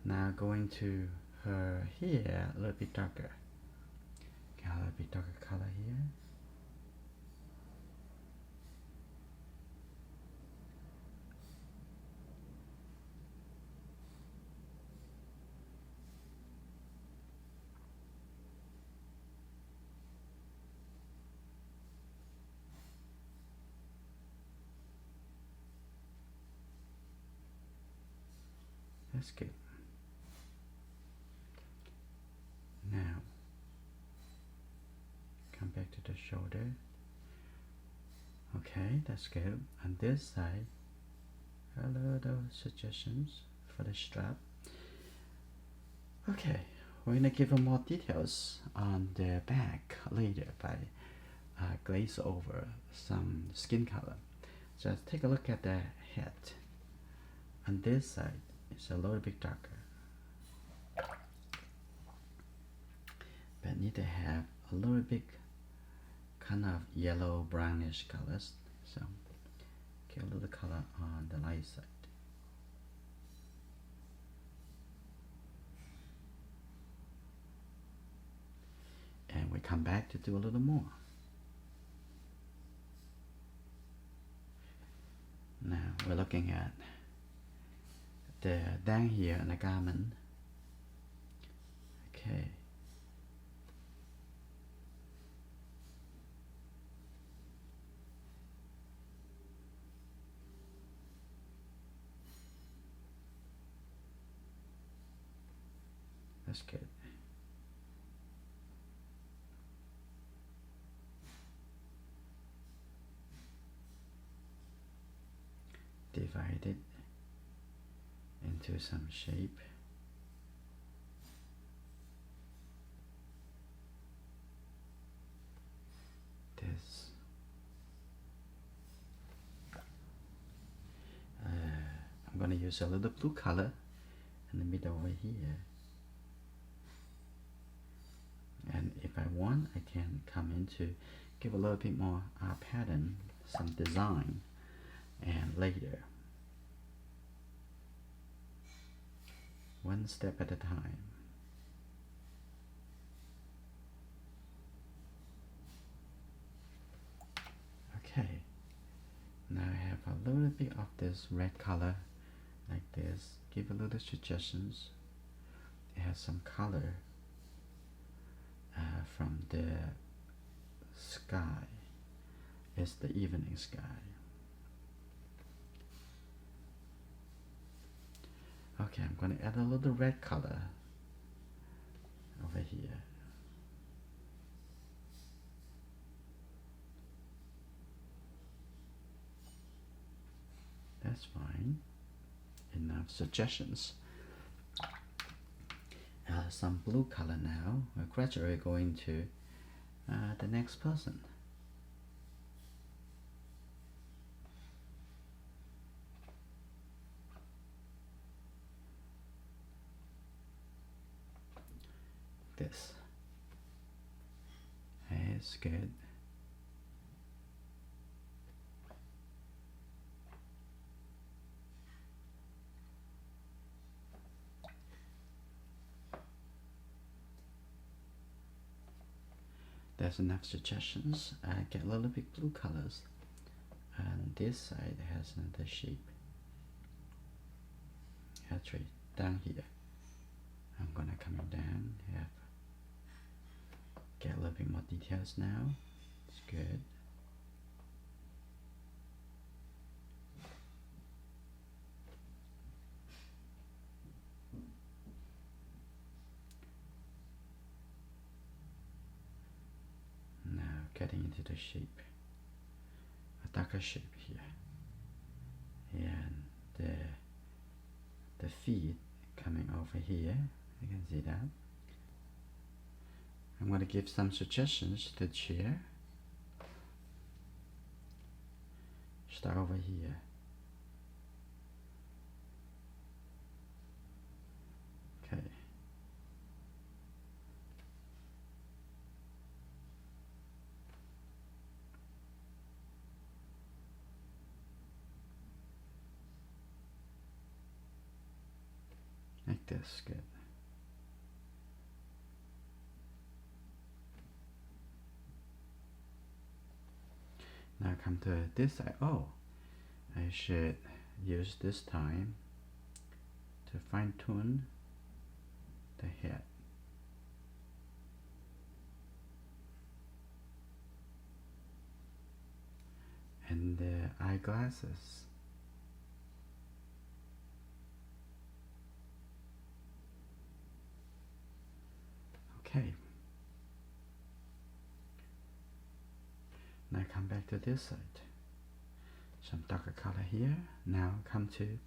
now going to her hair, a little bit darker. Okay, a little bit darker color here. That's good. Now, come back to the shoulder. Okay, that's good. On this side, a lot of suggestions for the strap. Okay, we're gonna give them more details on the back later by glaze over some skin color. Just take a look at the head. On this side, it's a little bit darker, but need to have a little bit kind of yellow brownish colors. So get a little color on the light side. And we come back to do a little more. Now we're looking at the down here in the garment. Okay. That's good. Divide it into some shape. This. I'm going to use a little blue color in the middle over here. And if I want, I can come into give a little bit more pattern, some design, and later. One step at a time. Okay, now I have a little bit of this red color like this. Give a little suggestions. It has some color from the sky. It's the evening sky. Okay, I'm going to add a little red color over here. That's fine. Enough suggestions. Some blue color now. We're gradually going to the next person. this. It's good. There's enough suggestions. I get a little bit blue colors, and this side has another shape. Actually, down here, I'm gonna come down. Get a little bit more details now. It's good. Now getting into the shape, a darker shape here, and the feet coming over here. You can see that. I'm going to give some suggestions to the chair. Start over here. Okay. Like this, good. Now come to this side. Oh, I should use this time to fine tune the head. And the eyeglasses. Okay. Now come back to this side. Some darker color here. Now come to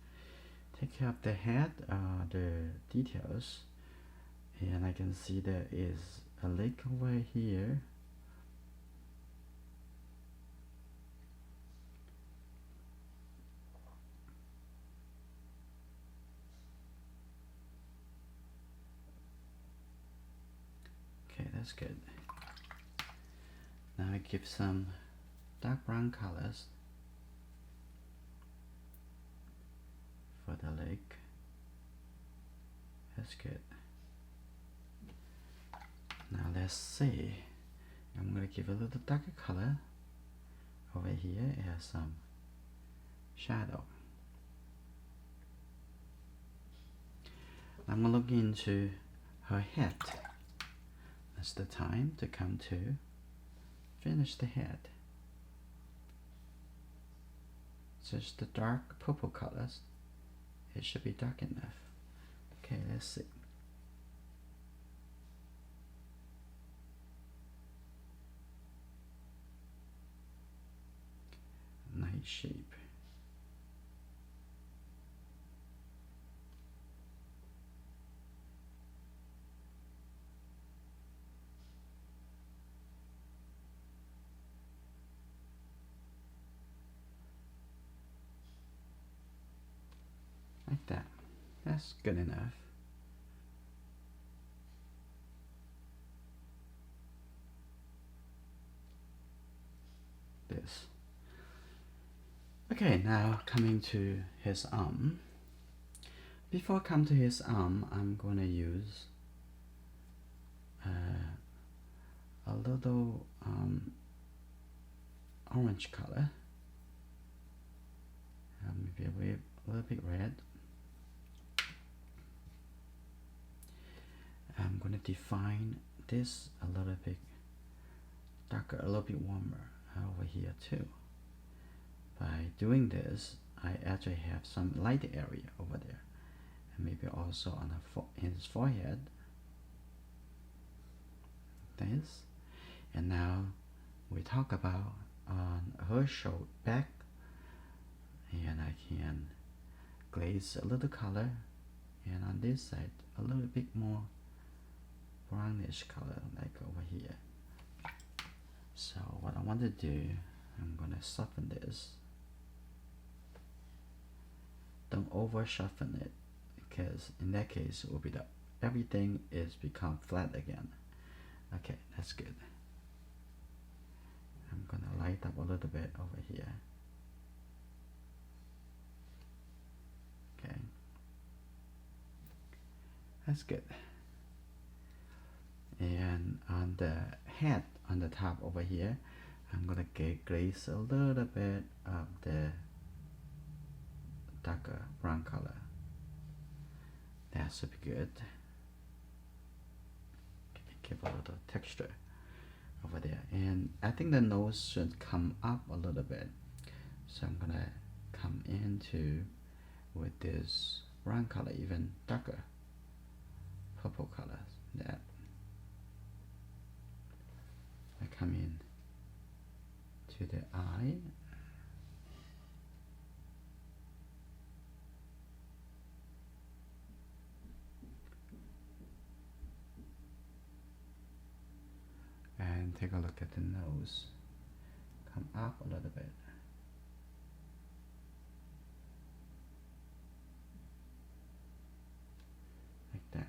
take care of the head, the details. And I can see there is a lake over here. Okay, that's good. Now I give some dark brown colors for the lake. That's good. Now let's see. I'm going to give a little darker color over here. It has some shadow. I'm going to look into her head. That's the time to come to finish the head. Just the dark purple colors. It should be dark enough. Okay, let's see. Nice shape. Like that. That's good enough. This. Okay, now coming to his arm. Before I come to his arm, I'm going to use a little orange color, maybe a little bit red. I'm going to define this a little bit darker, a little bit warmer over here too. By doing this, I actually have some light area over there, and maybe also on in his forehead. This, and now we talk about on her shoulder back, and I can glaze a little color, and on this side a little bit more brownish color like over here. So what I want to do, I'm going to soften this. Don't over soften it, because in that case it will be everything is become flat again. Okay, that's good. I'm gonna light up a little bit over here. Okay, that's good. And on the head on the top over here, I'm gonna glaze a little bit of the darker brown color. That should be good. Give a little texture over there, and I think the nose should come up a little bit, so I'm gonna come into with this brown color, even darker purple color. That I come in to the eye. And take a look at the nose. Come up a little bit. Like that.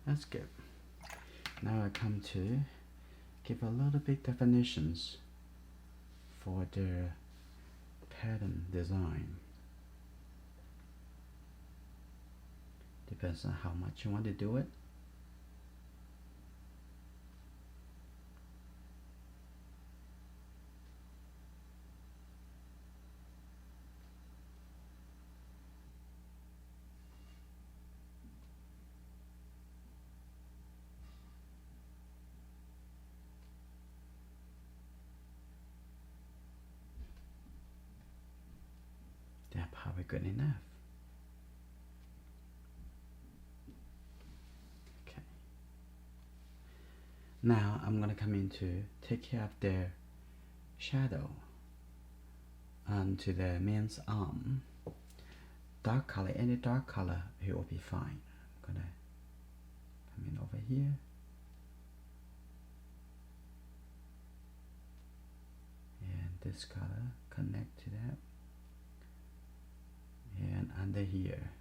That's good. Now I come to give a little bit definitions for the pattern design. Depends on how much you want to do it. That's probably good enough. Okay. Now I'm gonna come in to take care of the shadow onto the man's arm. Dark color, any dark color, it will be fine. I'm gonna come in over here. And this color, connect to that. And under here.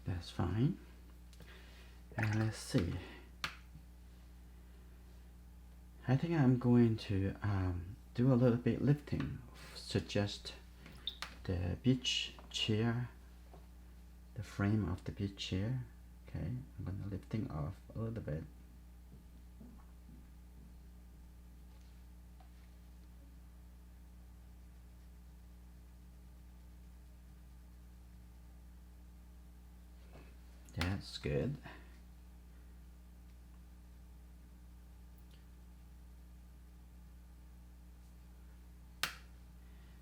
That's fine. And let's see. I think I'm going to do a little bit lifting. Suggest the beach chair, the frame of the beach chair. Okay, I'm gonna lifting off a little bit. That's good.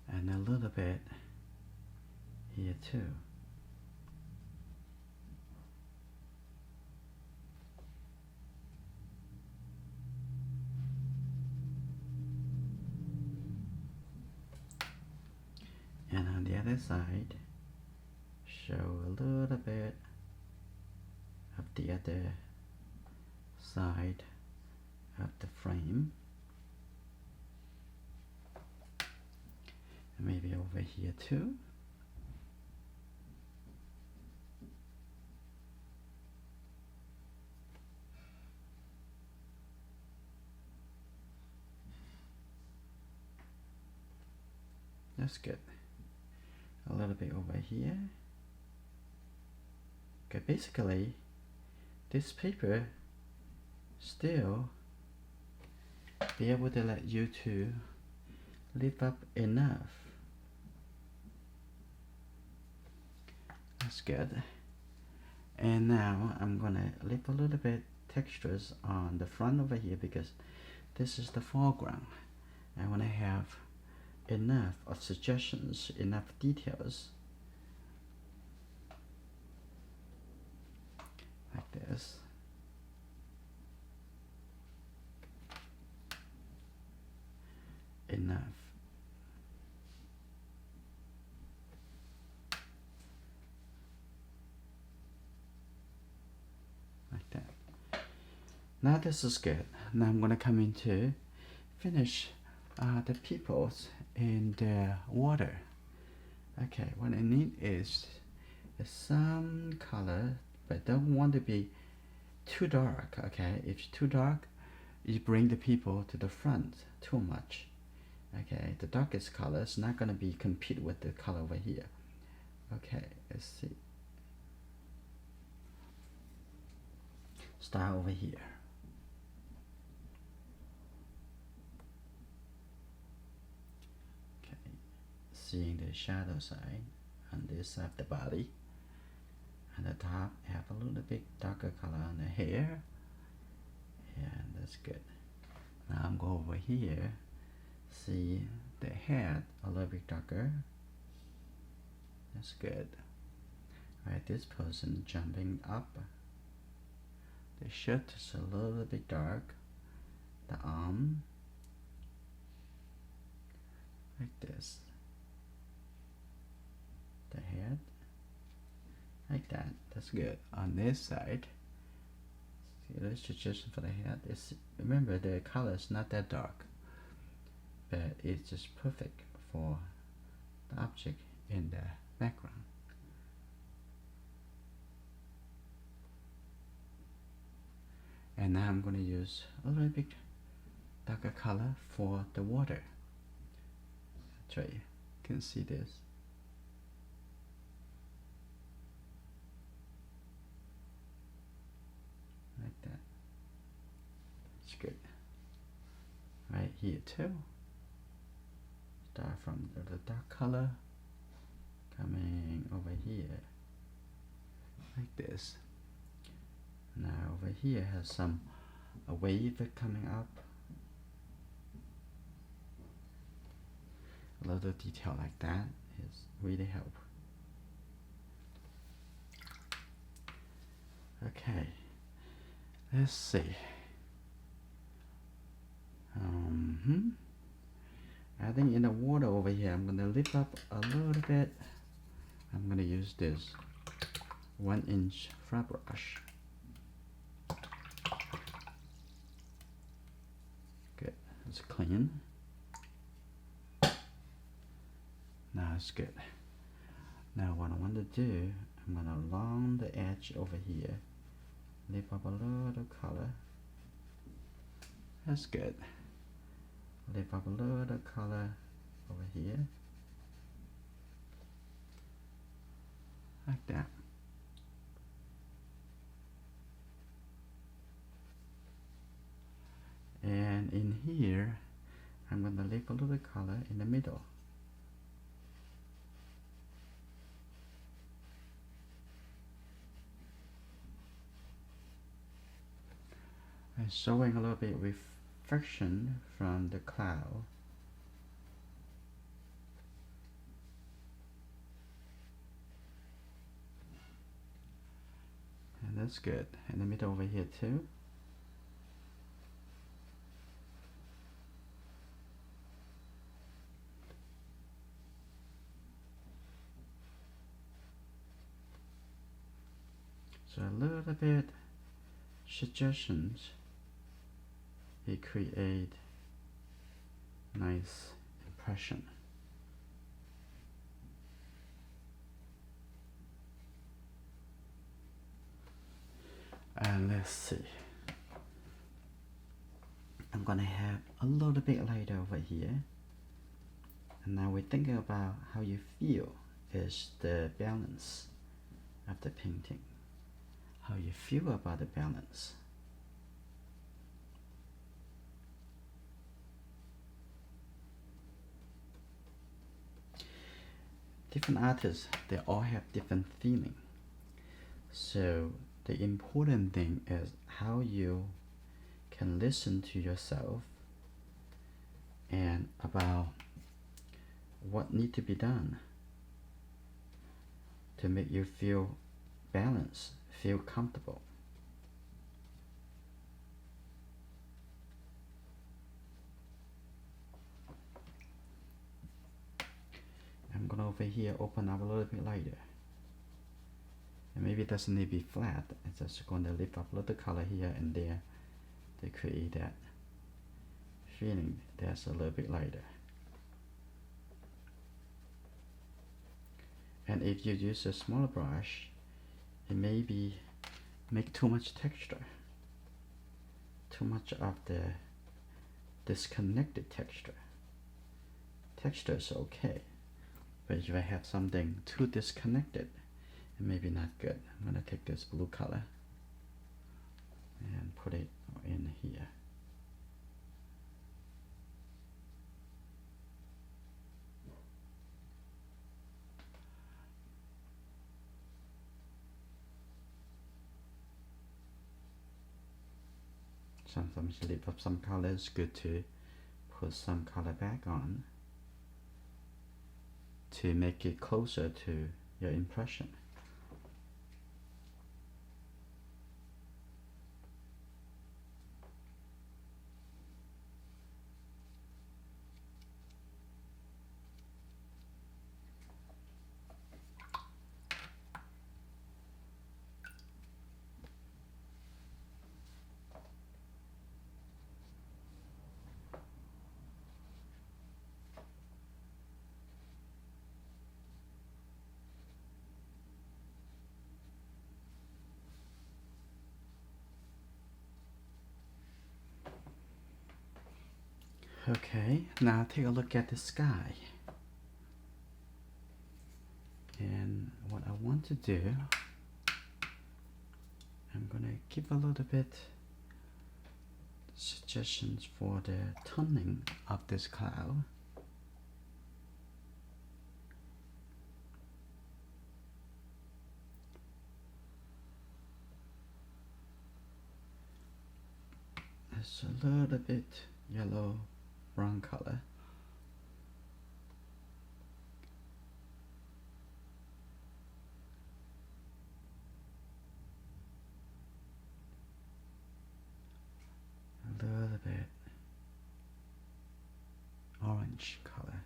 And a little bit here too. And on the other side, show a little bit of the other side of the frame. And maybe over here too. That's good. A little bit over here. Okay, basically this paper still be able to let you to lift up enough. That's good. And now I'm gonna lift a little bit textures on the front over here because this is the foreground. I want to have enough of suggestions, enough details enough. Like that. Now this is good. Now I'm gonna come into finish the peoples in the water. Okay, what I need is some color, but don't want to be too dark. Okay, if it's too dark, you bring the people to the front too much. Okay, the darkest color is not gonna be compete with the color over here. Okay, let's see. Start over here. Okay, seeing the shadow side on this side of the body. And the top have a little bit darker color on the hair. And that's good. Now I'm going over here. See the head a little bit darker. That's good. Right, this person jumping up. The shirt is a little bit dark. The arm. Like this. The head. Like that. That's good. On this side, see, let's suggestion for the head is, remember the color is not that dark, but it's just perfect for the object in the background. And now I'm going to use a little bit darker color for the water. I'll show you. You can see this. Like that. It's good. Right here too. Start from the dark color, coming over here, like this. Now over here has some a wave coming up. A little detail like that is really help. Okay, let's see. I think in the water over here, I'm gonna lift up a little bit. I'm gonna use this 1-inch flat brush. Good, it's clean. Now it's good. Now what I want to do, I'm gonna along the edge over here, lift up a little color. That's good. Lift up a little color over here, like that. And in here, I'm going to leave a little color in the middle. And showing a little bit reflection from the cloud. And that's good. In the middle over here too. So a little bit suggestions, it create nice impression. And let's see. I'm gonna have a little bit lighter over here. And now we're thinking about how you feel is the balance of the painting. How you feel about the balance. Different artists, they all have different feeling. So the important thing is how you can listen to yourself and about what need to be done to make you feel balanced, feel comfortable. gonna over here open up a little bit lighter. And maybe it doesn't need to be flat. It's just gonna lift up a little color here and there to create that feeling that's a little bit lighter. And if you use a smaller brush, it may be make too much texture, too much of the disconnected texture. Texture is okay, but if I have something too disconnected, it may be not good. I'm gonna take this blue color and put it in here. Sometimes you leave up some color. It's good to put some color back on to make it closer to your impression. Okay, now take a look at the sky. And what I want to do, I'm gonna give a little bit suggestions for the toning of this cloud. It's a little bit yellow brown color. A little bit orange color.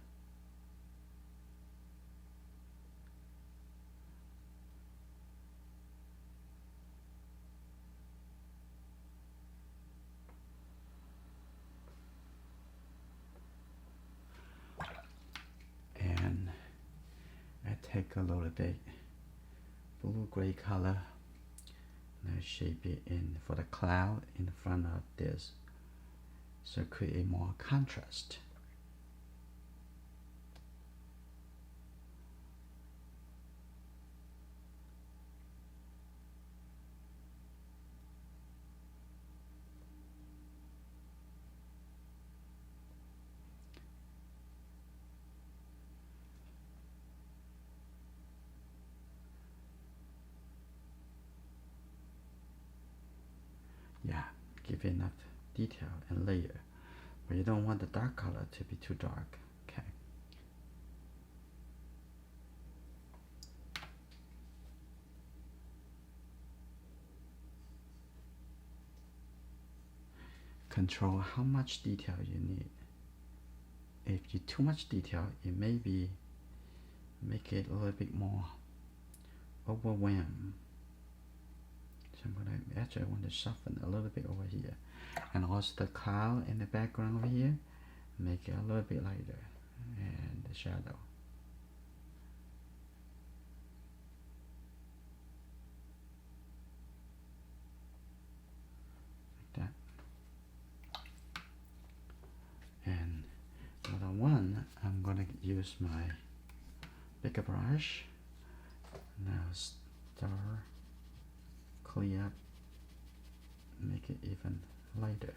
And I take a little bit blue gray color and I shape it in for the cloud in front of this, so create more contrast. Yeah, give enough detail and layer, but you don't want the dark color to be too dark. Okay. Control how much detail you need. If you too much detail, it may be make it a little bit more overwhelmed. So I'm gonna actually want to soften a little bit over here, and also the cloud in the background over here, make it a little bit lighter, and the shadow. Like that. And what I want, I'm gonna use my bigger brush. Now start clear up, make it even lighter.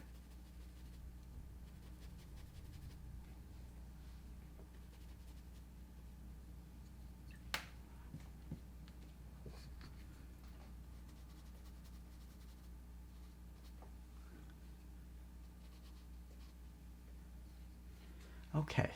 Okay.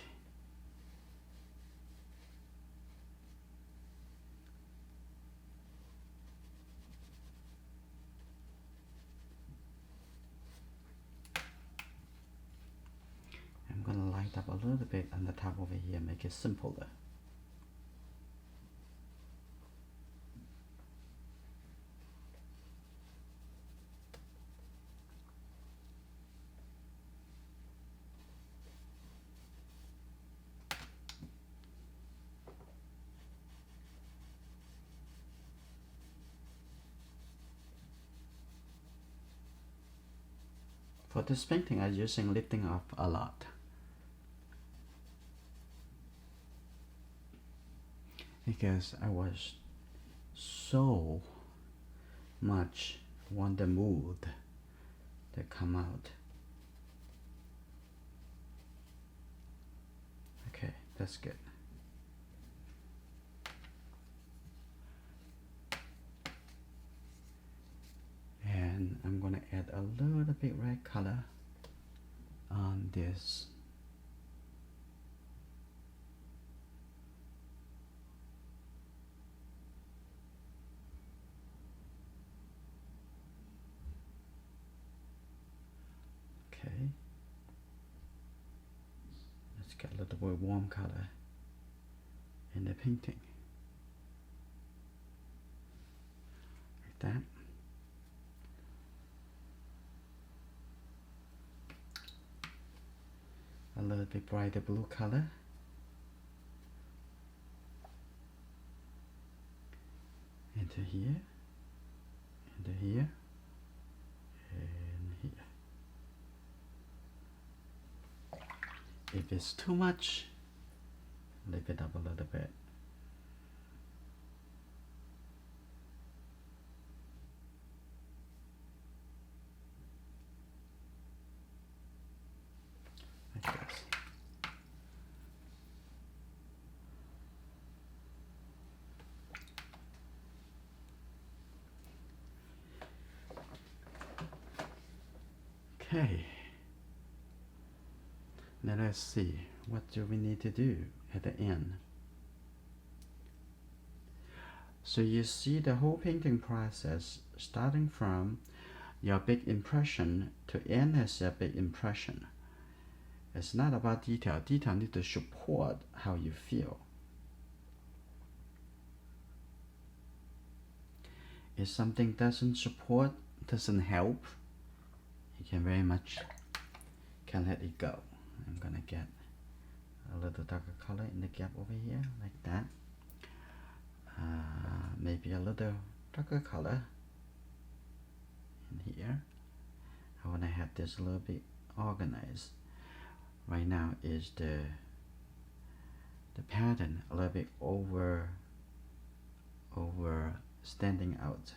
I'm gonna light up a little bit on the top over here, make it simpler. For this painting, I'm using lifting up a lot. Because I was so much want the mood to come out. Okay, that's good. And I'm gonna add a little bit red color on this. Okay. Let's get a little bit warm color in the painting. Like that. A little bit brighter blue color. Into here, into here, and here. If it's too much, lift it up a little bit. Like this. Okay, now let's see, what do we need to do at the end? So you see the whole painting process starting from your big impression to end as a big impression. It's not about detail. Detail needs to support how you feel. If something doesn't support, doesn't help, you can very much can let it go. I'm gonna get a little darker color in the gap over here, like that. Maybe a little darker color in here. I wanna have this a little bit organized. Right now is the pattern a little bit over standing out.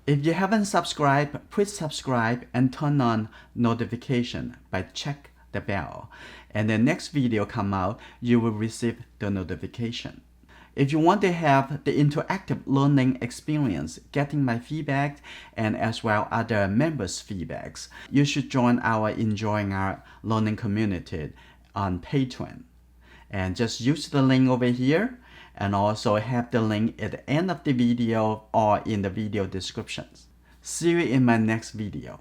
If you haven't subscribed, please subscribe and turn on notification by check the bell. And the next video come out, you will receive the notification. If you want to have the interactive learning experience, getting my feedback and as well other members' feedbacks, you should join our Enjoying Art learning community on Patreon. And just use the link over here, and also have the link at the end of the video or in the video descriptions. See you in my next video.